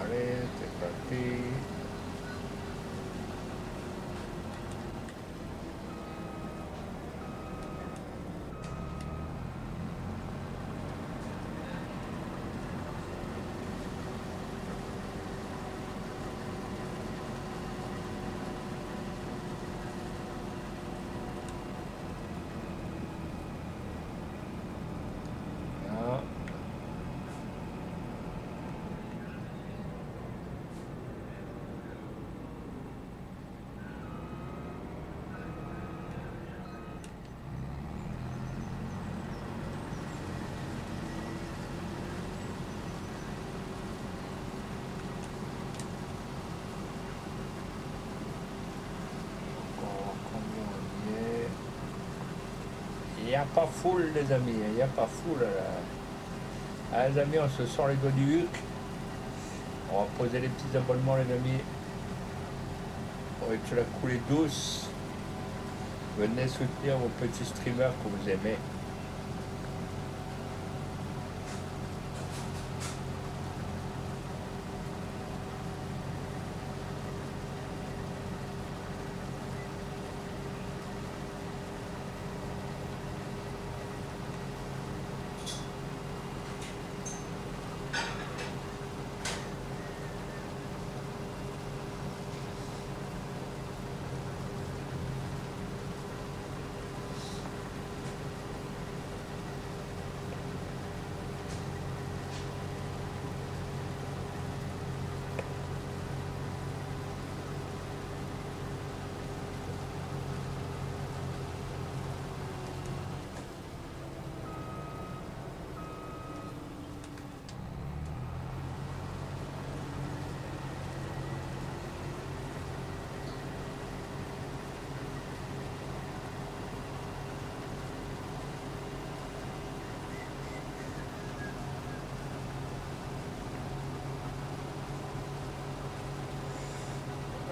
Allez, c'est parti. Ah, on va voir combien on y est. Il n'y a pas foule les amis, il n'y a pas foule là. Ah, les amis, on se sort les doigts du huc. On va poser les petits abonnements les amis. On va que la coulée douce. Venez soutenir vos petits streamers que vous aimez.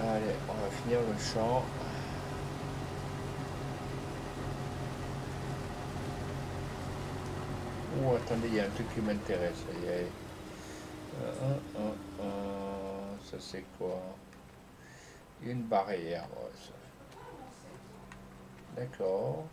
Allez, on va finir le champ. Oh, attendez, il y a un truc qui m'intéresse. Ça c'est quoi? Une barrière. Ouais, ça. D'accord.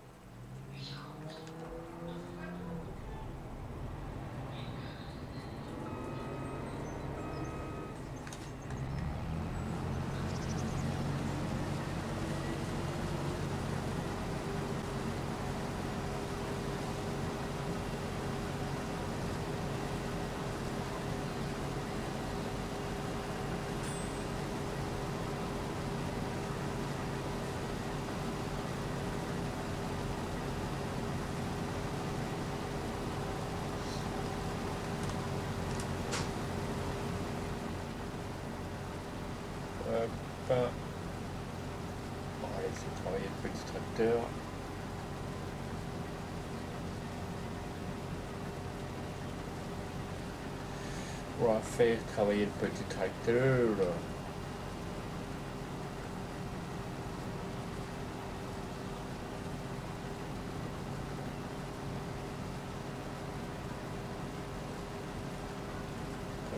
Hop. On va laisser travailler le petit tracteur. On va faire travailler le petit tracteur.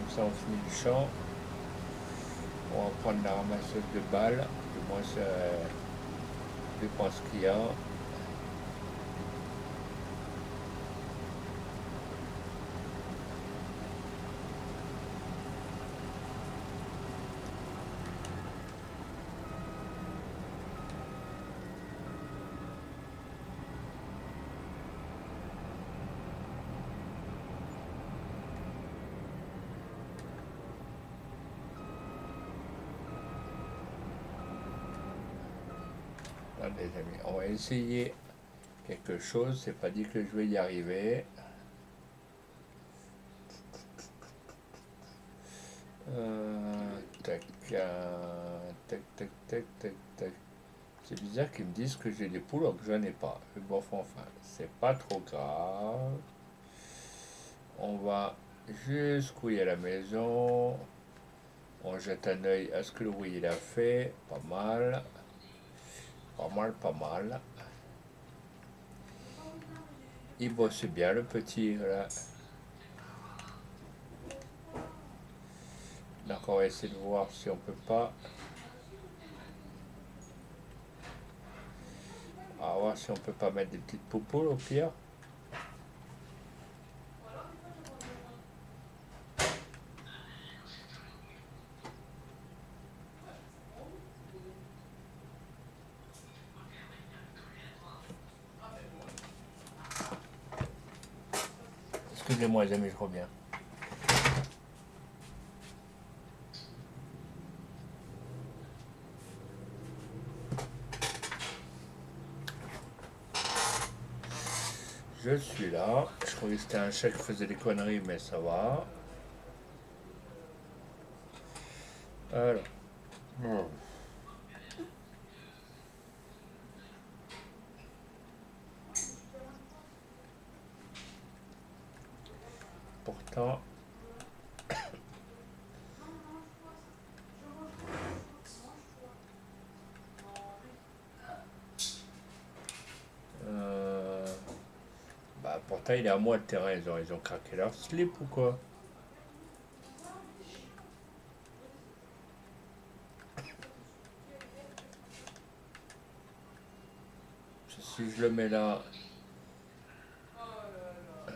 ça on finit le champ. On va prendre la ramasseuse de balles. Du moins ça dépend ce qu'il y a. Voilà, les amis, on va essayer quelque chose. C'est pas dit que je vais y arriver. Tac, tac, tac, tac, tac, tac. C'est bizarre qu'ils me disent que j'ai des poules alors que j'en ai pas. Mais bon, enfin, c'est pas trop grave. On va juste couiller à la maison. On jette un œil à ce que le rouille il a fait. Pas mal. Pas mal, pas mal. Il bosse bien le petit. Voilà. Donc on va essayer de voir si on peut pas. On va voir si on peut pas mettre des petites poupoules au pire. Excusez-moi les amis, je reviens. Je suis là. Je croyais que c'était un chat qui faisait des conneries, mais ça va. Alors. Pourtant, euh, pourtant il est à moi le terrain. Ils ont craqué leur slip ou quoi? Si je le mets là. euh,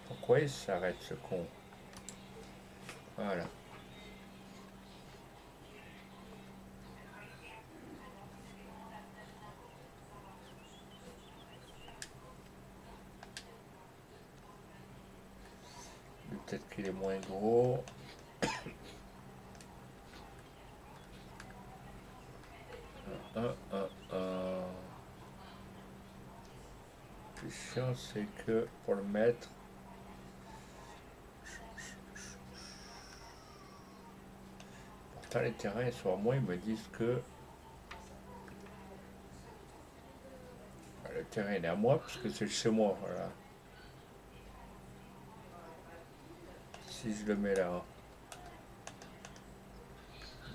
Pourquoi il s'arrête ce con? Voilà. Peut-être qu'il est moins gros. Le plus chiant, c'est que pour le mettre, pourtant les terrains ils sont à moi, ils me disent que le terrain il est à moi parce que c'est chez moi. Voilà. Si je le mets là,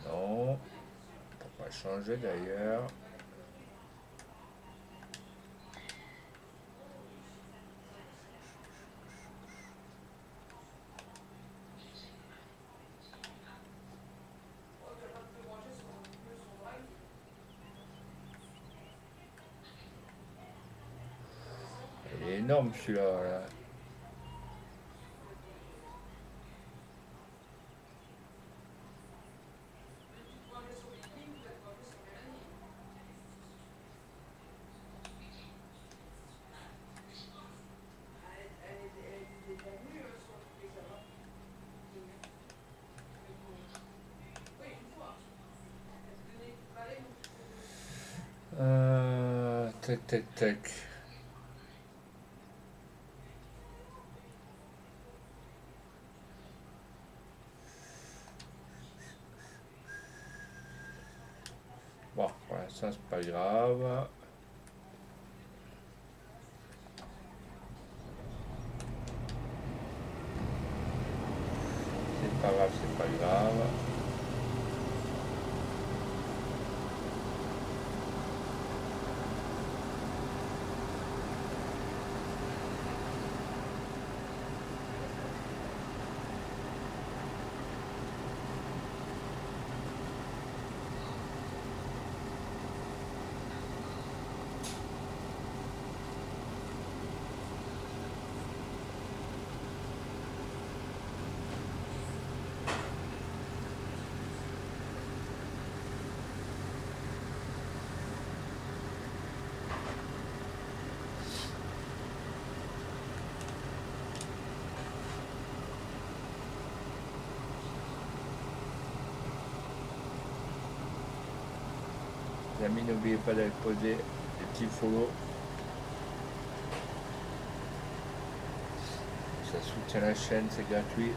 non, on va changer d'ailleurs. Il est énorme celui-là. Voilà. Tac, tac, tac. ça c'est pas grave. C'est pas grave, c'est pas grave. Les amis, n'oubliez pas d'aller poser des petits follow. Ça soutient la chaîne, c'est gratuit.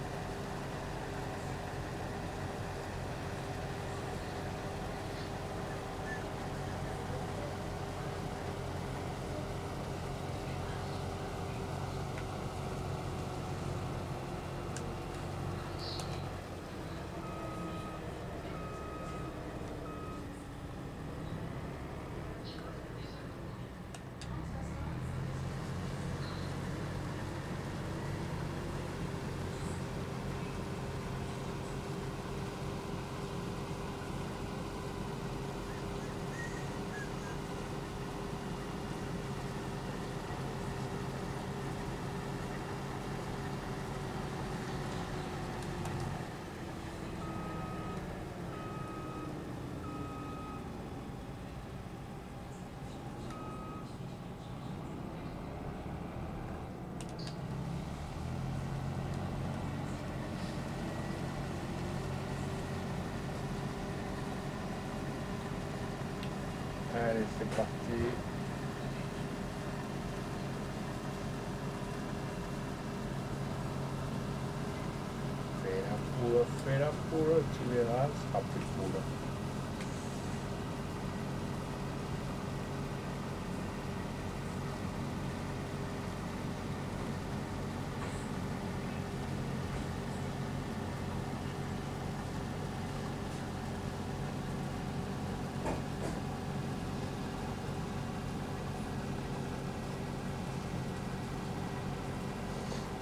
Allez, c'est parti. Fais la poule, tu verras, ce sera plus cool.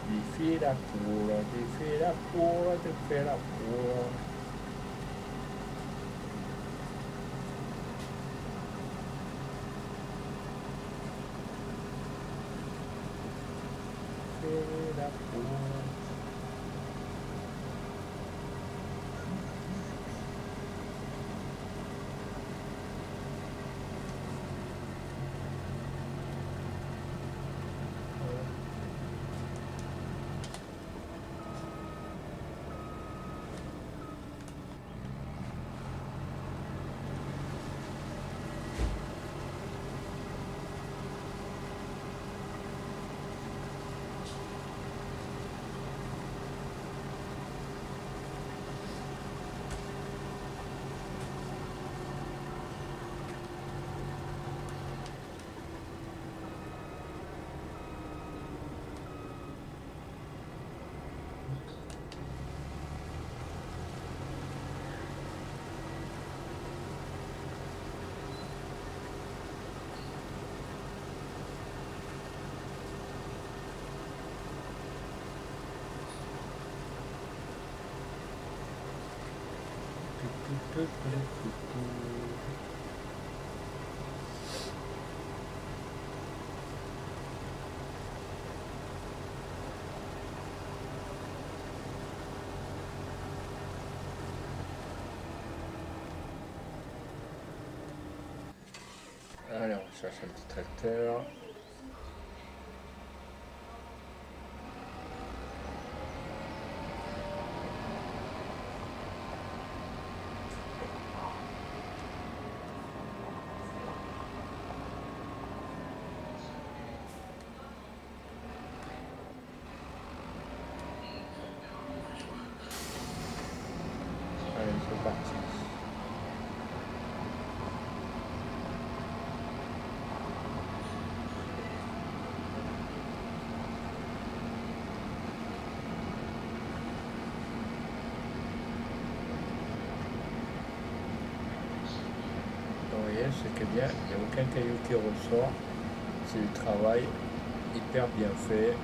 Ti fais la poule, ti fais la poule, ti fais la poule. Fais la poule. Allez, on cherche un petit tracteur. Allez, c'est parti. Et ce qui est bien, il n'y a aucun caillou qui ressort. C'est du travail hyper bien fait.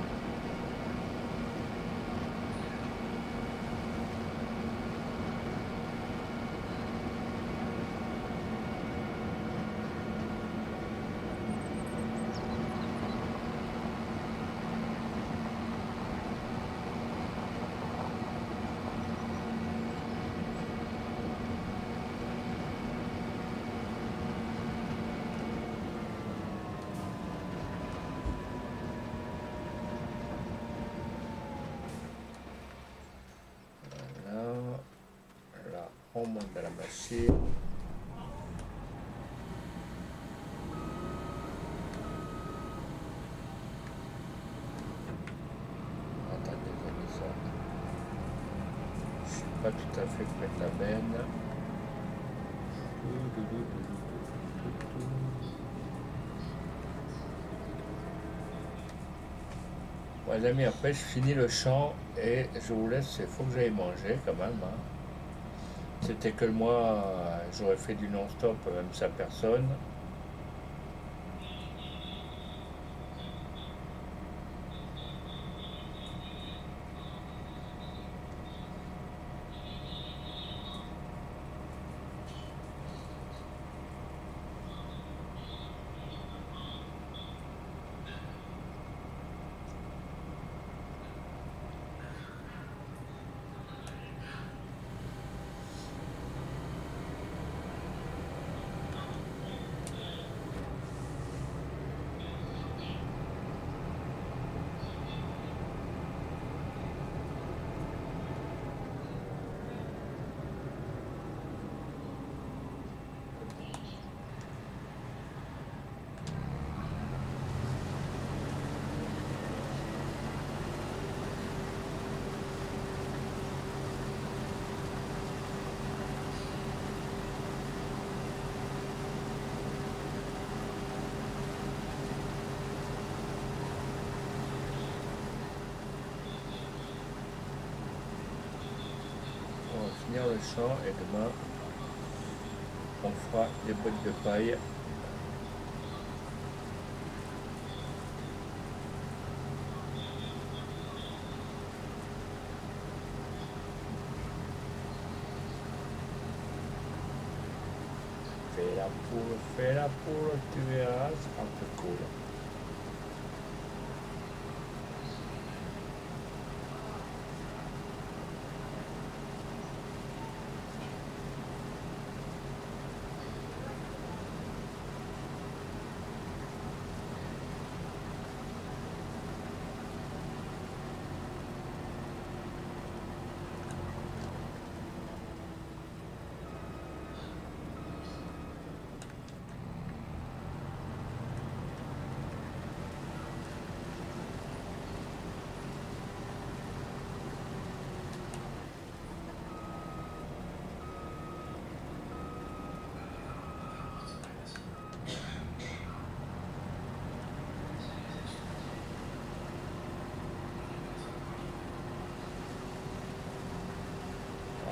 Là, on monte dans la machine. Attendez, ça. Je ne suis pas tout à fait près de la benne. Bon, les amis, après je finis le champ et je vous laisse, il faut que j'aille manger quand même. Hein. C'était que moi, j'aurais fait du non-stop, même sans personne. On va finir le champ et demain on fera des bottes de paille. Fais la poule, tu verras, c'est un peu cool.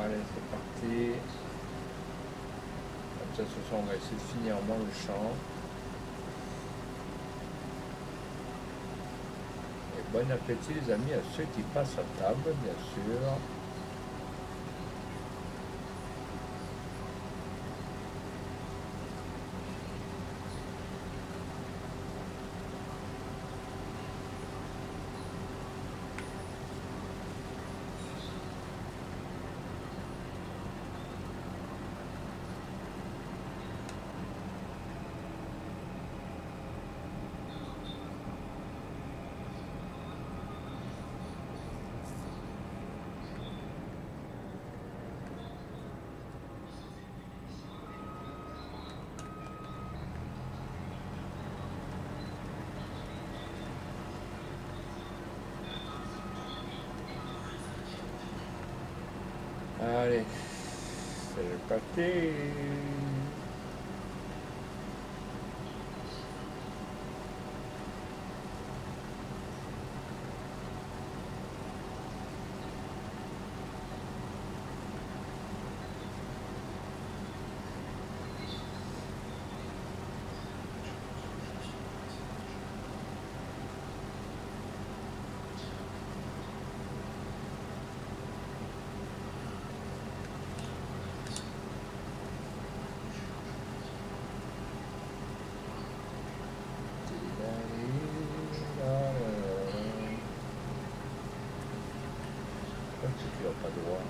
Allez, c'est parti. Comme ça, ce soir, on va essayer de finir dans le champ. Et bon appétit, les amis, à ceux qui passent à table, bien sûr. Allez, c'est parti. Pourquoi tu vas pas droit?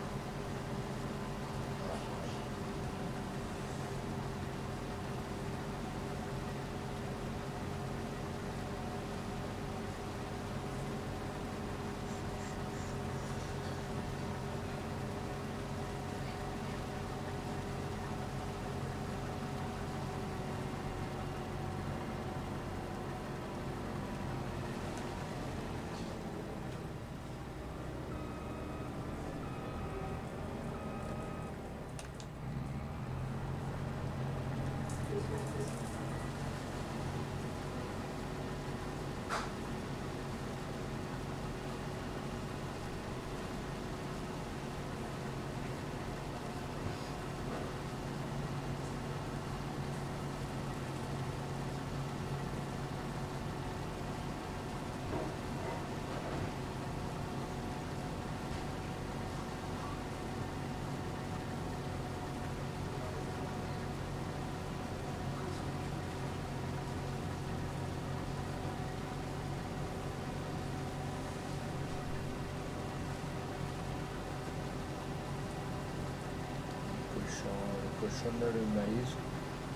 Le cochon dans le maïs.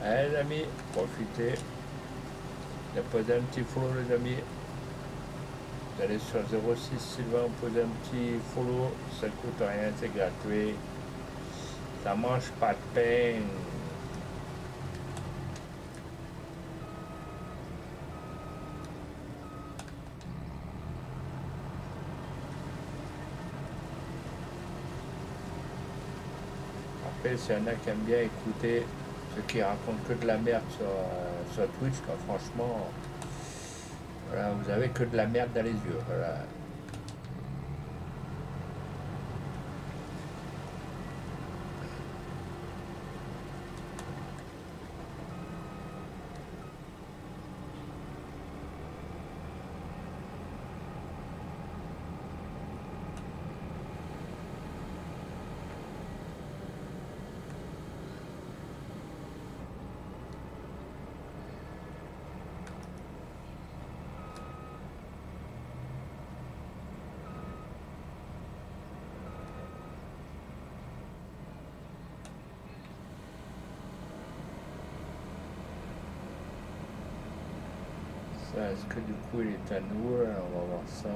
Allez les amis, profitez. De poser un petit follow les amis. Vous allez sur 06 Sylvain, posez un petit follow, ça coûte rien, c'est gratuit. Ça mange pas de pain. Après, s'il y en a qui aiment bien écouter ceux qui racontent que de la merde sur Twitch, quoi, franchement, voilà, vous avez que de la merde dans les yeux. Voilà. Ça, est-ce que du coup il est à nous? Alors, on va voir ça.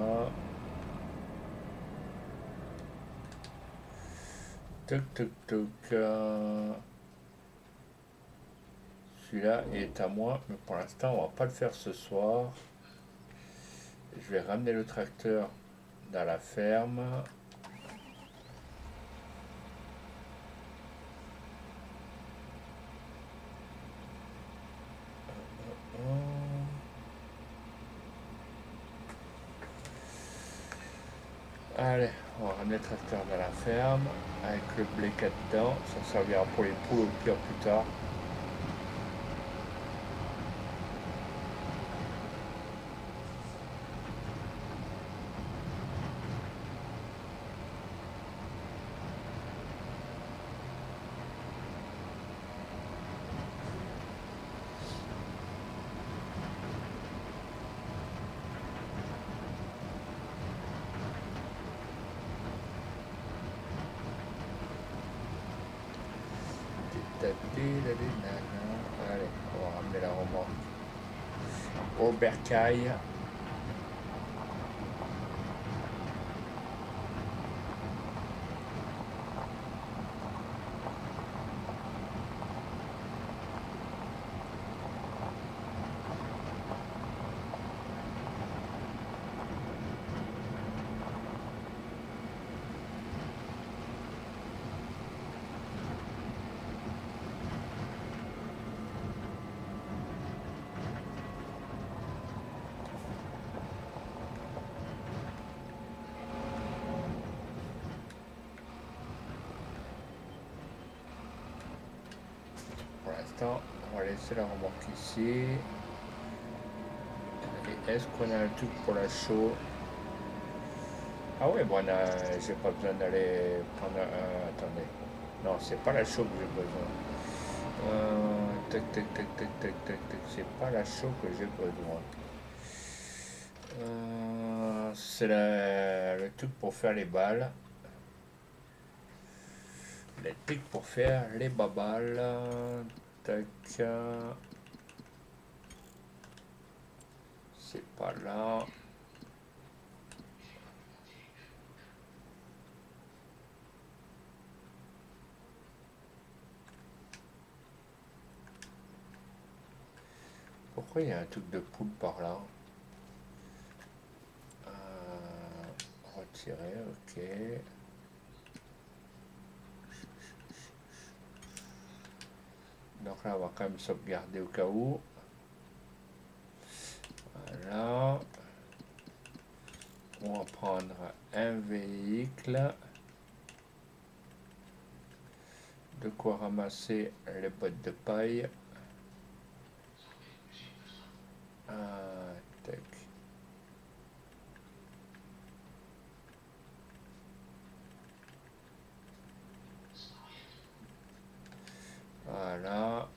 Toc toc toc. Celui-là est à moi, mais pour l'instant on va pas le faire ce soir. Je vais ramener le tracteur dans la ferme. Allez, on va ramener le tracteur dans la ferme avec le blé qu'il y a dedans. Ça servira pour les poules au pire plus tard. Allez, on va ramener la remorque au bercail. Pour l'instant, on va laisser la remorque ici. Et est-ce qu'on a un truc pour la chaux? Ah ouais, bon, j'ai pas besoin d'aller prendre un. Attendez. Non, c'est pas la chaux que j'ai besoin. Tac, tac, tac, tac, tac, tac, tac. C'est pas la chaux que j'ai besoin. C'est le truc pour faire les balles. les pics pour faire les babales. Tac. C'est pas là. Pourquoi il y a un truc de poule par là? Retirer, ok. Donc là, on va quand même sauvegarder au cas où. Voilà. On va prendre un véhicule. De quoi ramasser les bottes de paille. Tac. Voilà.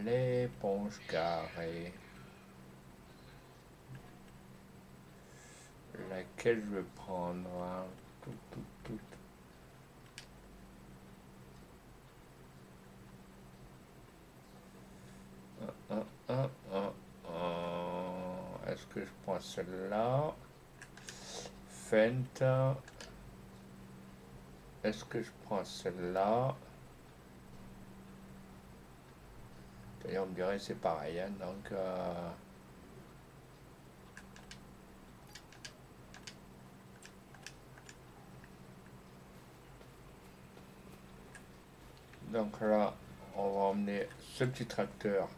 L'éponge carrée. Laquelle je vais prendre, hein? Tout. Est-ce que je prends celle-là? Fent. Est-ce que je prends celle-là? D'ailleurs, on me dirait c'est pareil, hein, donc là, on va emmener ce petit tracteur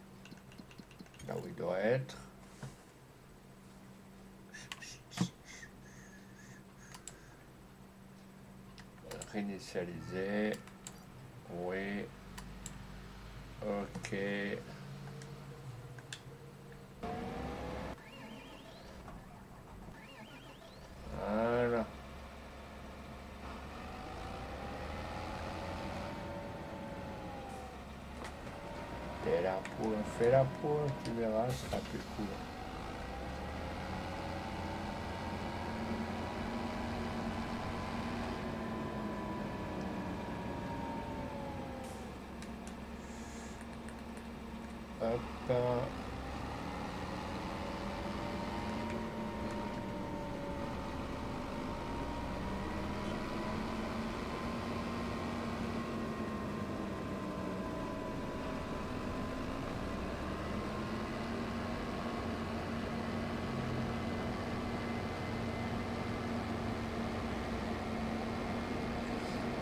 là où il doit être. Réinitialiser. Oui. Ok. Voilà. Fais la poule, tu verras, ce sera plus cool. Hop.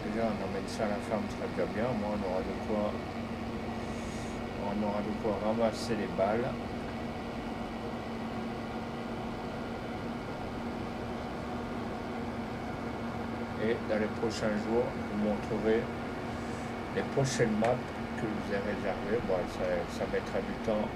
Déjà, on emmène ça à la ferme, ce serait déjà bien. Moi, on aura de quoi ramasser les balles. Et dans les prochains jours, je vous montrerai les prochaines maps que je vous ai réservées. Bon, ça mettra du temps.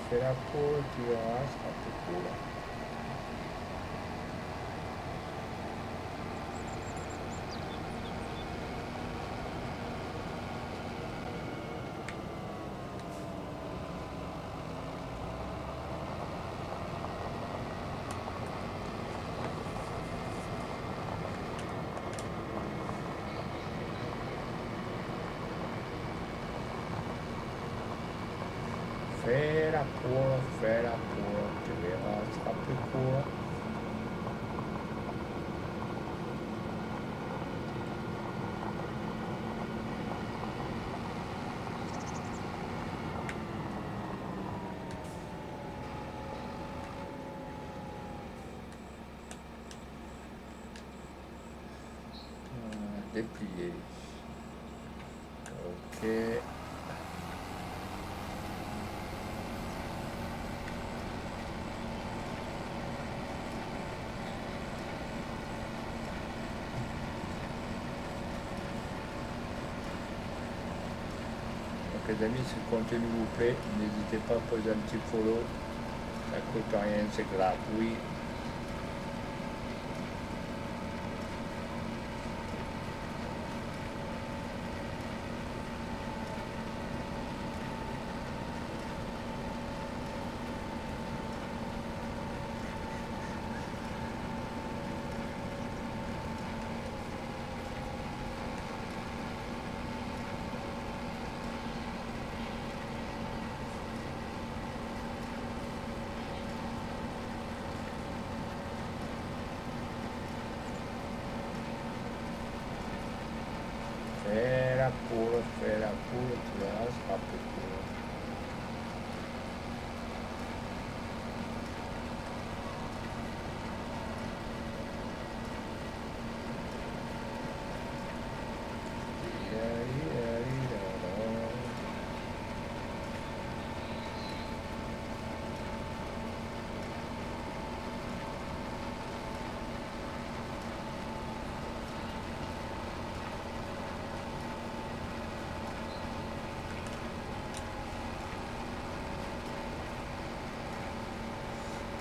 Fais la poule, tu verras, ce sera plus cool. Fais la poule, tu verras, ce sera plus cool. Déplier. Ok. Les amis, si le contenu vous plaît, n'hésitez pas à poser un petit follow. Ça coûte rien, c'est gratuit. Fais la poule, tu verras, ce sera plus cool.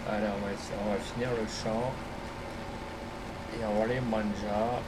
Alors, on va finir le chant et on va aller manger.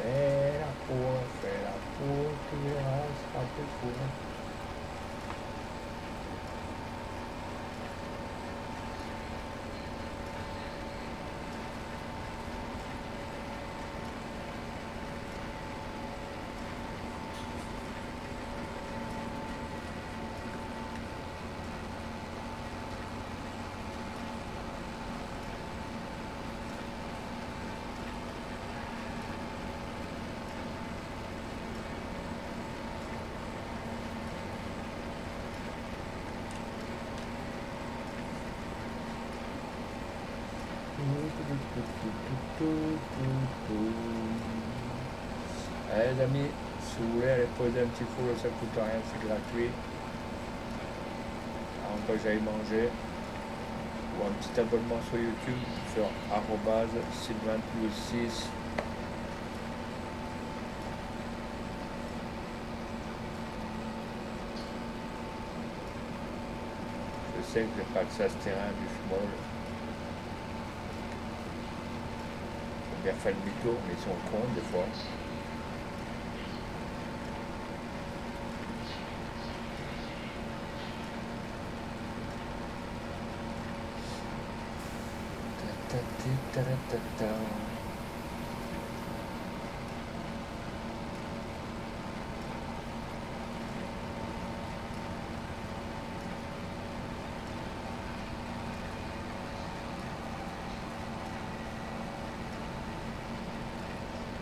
Fais la poule, tu verras, ce sera plus cool. Allez les amis, si vous voulez aller poser un petit follow, ça coûte rien, c'est gratuit. Avant que j'aille manger. Ou un petit abonnement sur YouTube sur @sylvain6. Je sais que j'ai pas que ça ce terrain du small. Faut bien faire le demi-tour, mais ils sont cons des fois.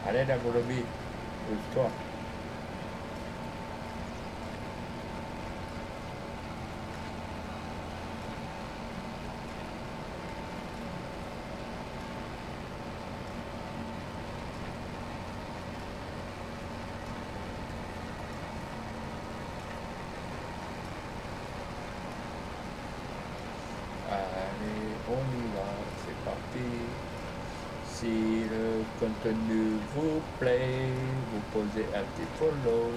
Allez la Bolobie, pousse-toi. Allez, on y va, c'est parti. Si le contenu vous plaît, vous posez un petit follow.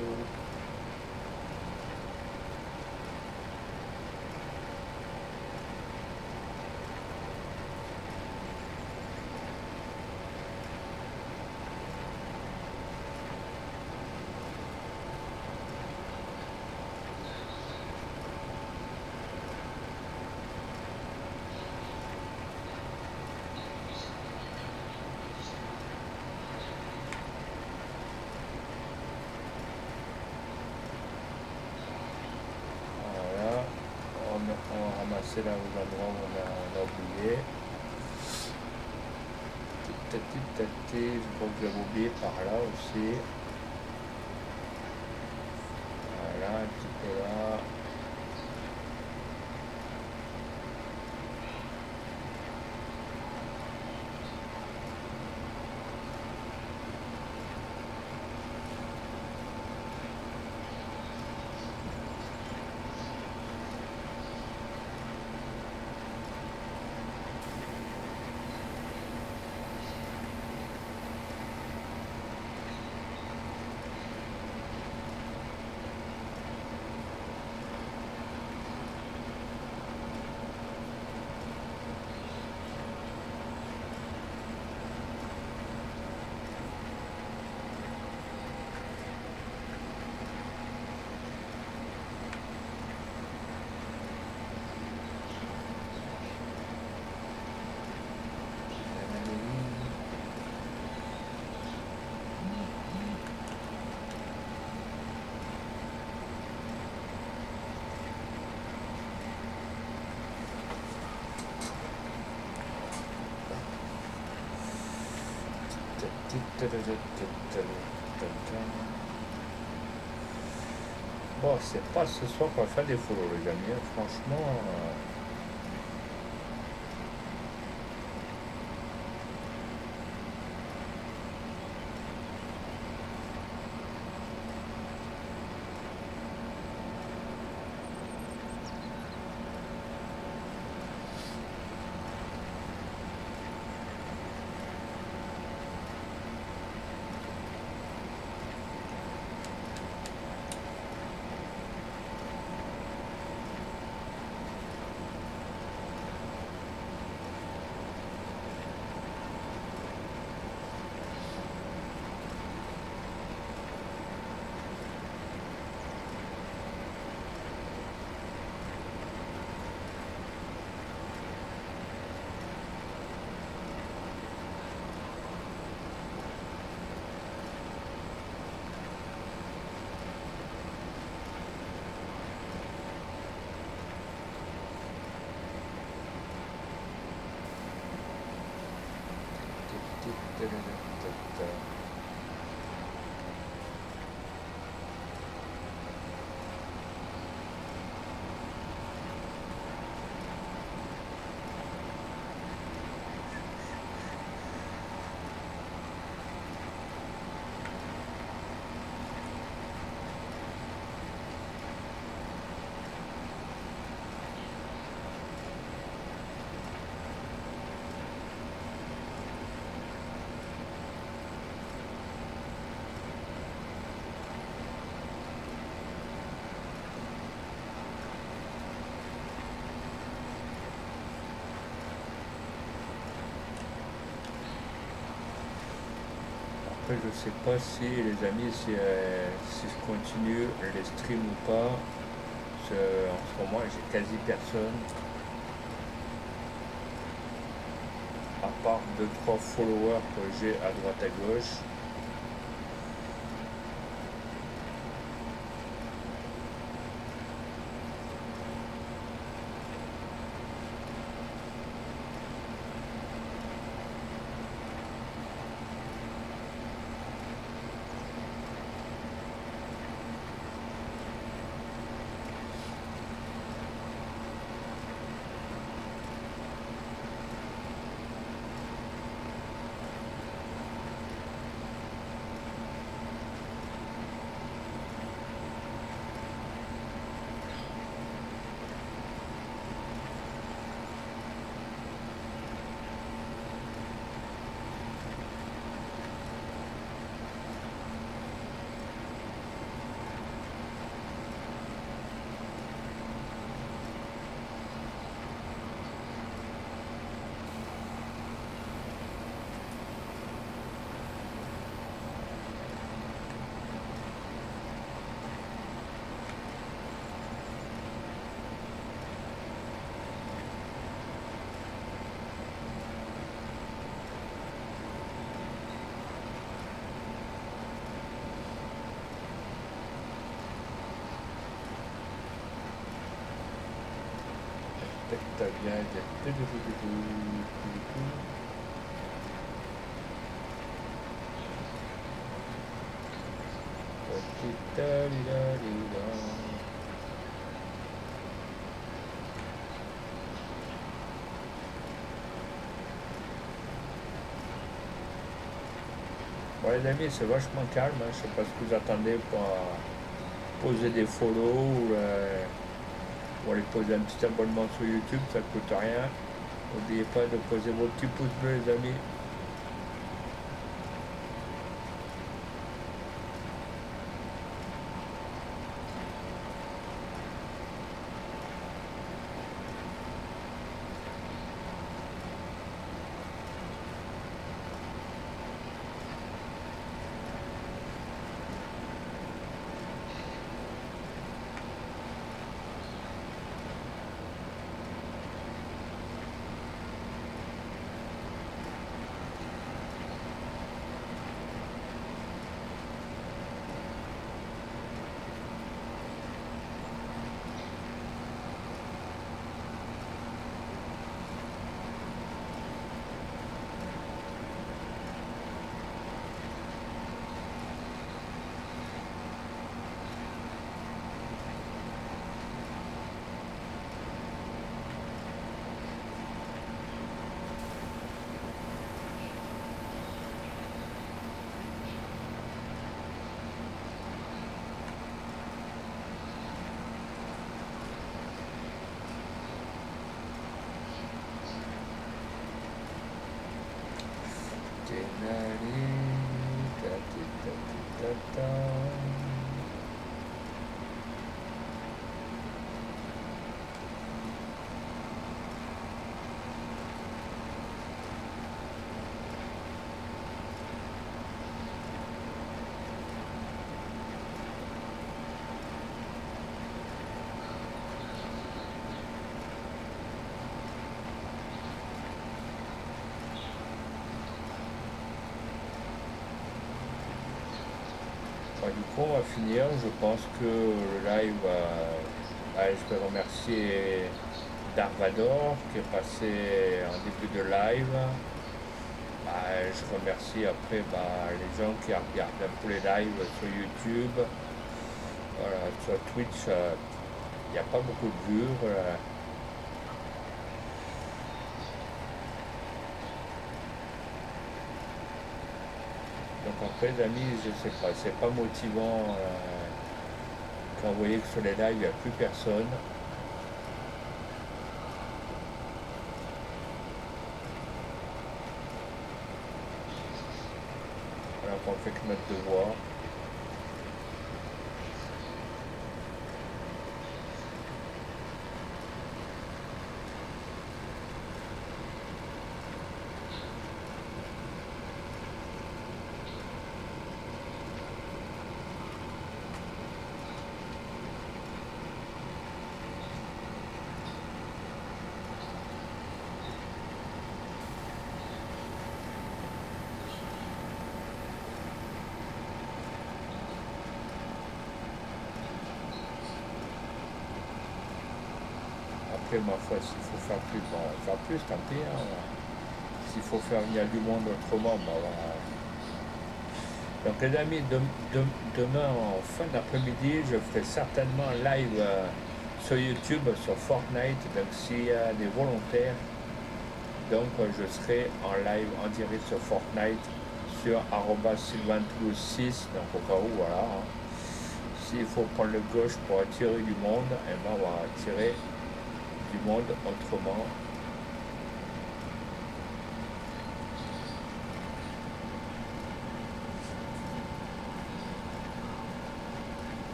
passer là aux endroits où on a oublié. Je crois que j'avais oublié par là aussi. Voilà, un petit peu là. Bon, c'est pas ce soir qu'on va faire des follow, les amis, hein. Franchement. Après, je sais pas si, les amis, si je continue les streams ou pas. En ce moment, j'ai quasi personne. À part deux trois followers que j'ai à droite à gauche. ça vient de... Bon les amis, c'est vachement calme, hein. Je sais pas ce que vous attendez pour poser des follow ou aller poser un petit abonnement sur YouTube, ça coûte rien. N'oubliez pas de poser vos petits pouces bleus les amis. Bon, du coup, on va finir. Je pense que le live, je vais remercier Darvador qui est passé en début de live. Je remercie après les gens qui regardent un peu les lives sur YouTube. Voilà, sur Twitch, il n'y a pas beaucoup de vues. Voilà. Donc après, les amis, je sais pas, c'est pas motivant quand vous voyez que sur les lives, il n'y a plus personne. Alors qu'on fait que notre devoir. Après, ma foi, s'il faut faire plus, bon, on va faire plus, tant pis. Hein. S'il faut faire venir du monde autrement, bon, voilà. Donc les amis, demain en fin d'après-midi, je ferai certainement un live sur YouTube sur Fortnite. Donc s'il y a des volontaires, donc je serai en live en direct sur Fortnite sur @sylvaintoulouse6. Donc au cas où, voilà. Hein. S'il faut prendre le gauche pour attirer du monde, et ben on va attirer du monde autrement.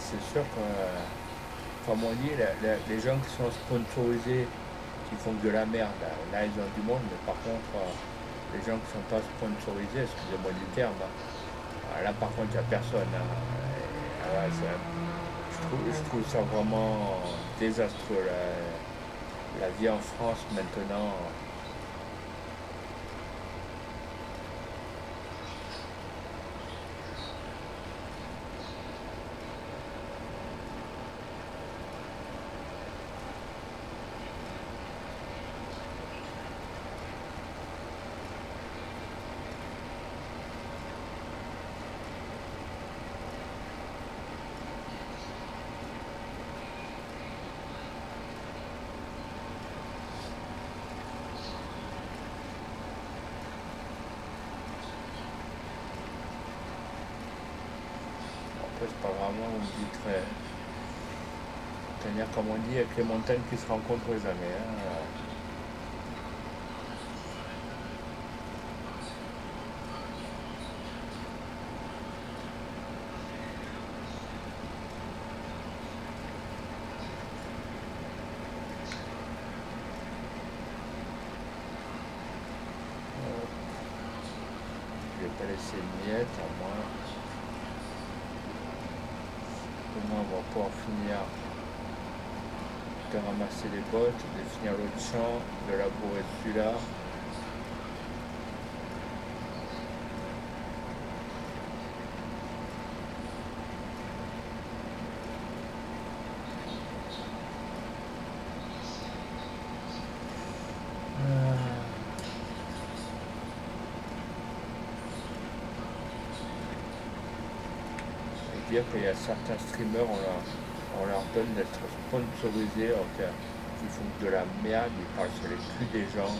c'est sûr que, comme on dit, les gens qui sont sponsorisés, qui font que de la merde, là ils ont du monde, mais par contre, les gens qui sont pas sponsorisés, excusez-moi du terme, là par contre il n'y a personne, hein. Ouais, je trouve ça vraiment désastreux, la vie en France maintenant. Après, c'est pas vraiment, on dit très. C'est-à-dire, comme on dit, avec les montagnes qui se rencontrent jamais, hein. Je vais pas laisser de miettes, au moins on va pouvoir finir de ramasser les bottes, de finir l'autre champ, de labourer celui-là. Et dire qu'il y a certains streamers, on leur donne d'être sponsorisés, qui font de la merde, ils parlent sur les culs des gens.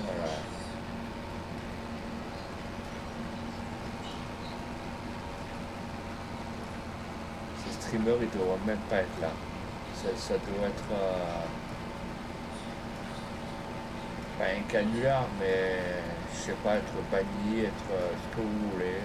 Ces streamers, ils devraient même pas être là. Ça doit être pas un canular, mais je sais pas, être banni, être ce que vous voulez.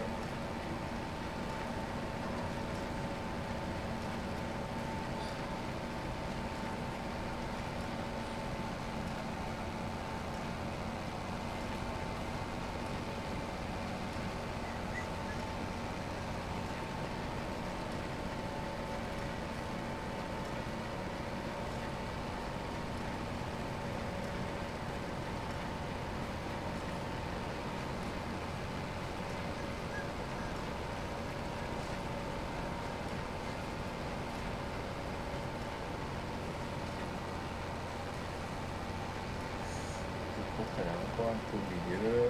Je trouve qu'elle est encore un peu au milieu.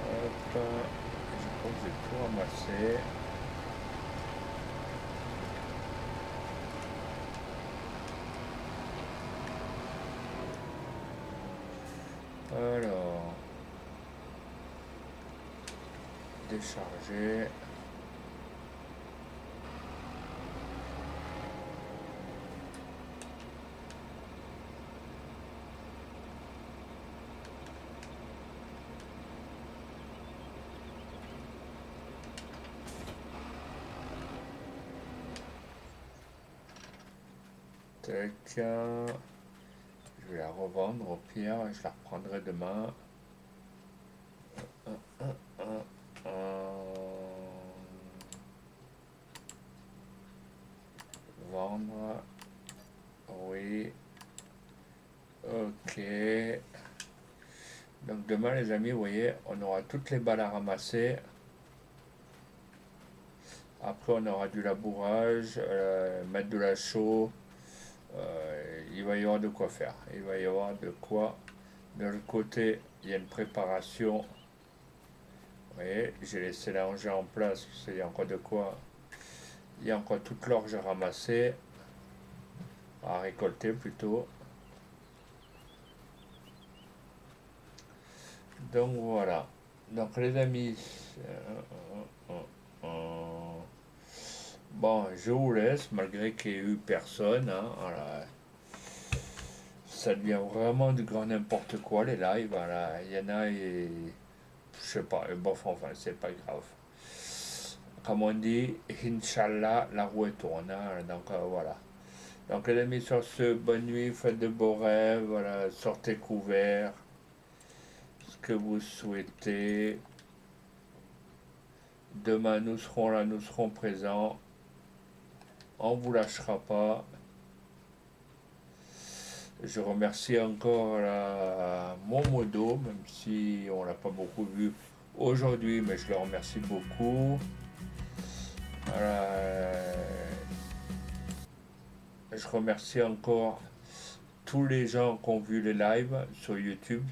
Hop, je crois que j'ai tout ramassé. Alors, décharger. Tac. Je vais la revendre au pire, je la reprendrai demain. Vendre. Oui. Ok. Donc demain les amis, vous voyez, on aura toutes les balles à ramasser. Après on aura du labourage, mettre de la chaux. Il va y avoir de quoi faire. Il va y avoir de quoi. De l'autre côté, il y a une préparation. Vous voyez, j'ai laissé l'engin en place. Il y a encore de quoi. Il y a encore toute l'orge à ramasser. À récolter plutôt. Donc voilà. Donc les amis, bon, je vous laisse malgré qu'il n'y ait eu personne, hein. Voilà. Ça devient vraiment du grand n'importe quoi les lives. Voilà. Il y en a et je sais pas. Et bof, enfin, c'est pas grave. comme on dit, Inch'Allah, la roue tourne. Hein. Donc voilà. Donc les amis, sur ce, bonne nuit, faites de beaux rêves, voilà, sortez couverts, ce que vous souhaitez. Demain, nous serons là, nous serons présents. On ne vous lâchera pas. Je remercie encore mon modo, même si on l'a pas beaucoup vu aujourd'hui, mais je le remercie beaucoup. Voilà. Je remercie encore tous les gens qui ont vu les lives sur YouTube.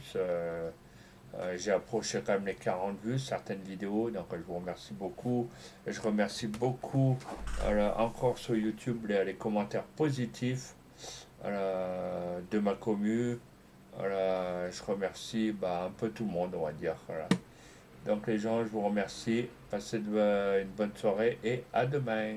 J'ai approché quand même les 40 vues, certaines vidéos, donc je vous remercie beaucoup. Je remercie beaucoup encore sur YouTube les commentaires positifs de ma commu. Je remercie un peu tout le monde, on va dire. Voilà. Donc les gens, je vous remercie. Passez une bonne soirée et à demain.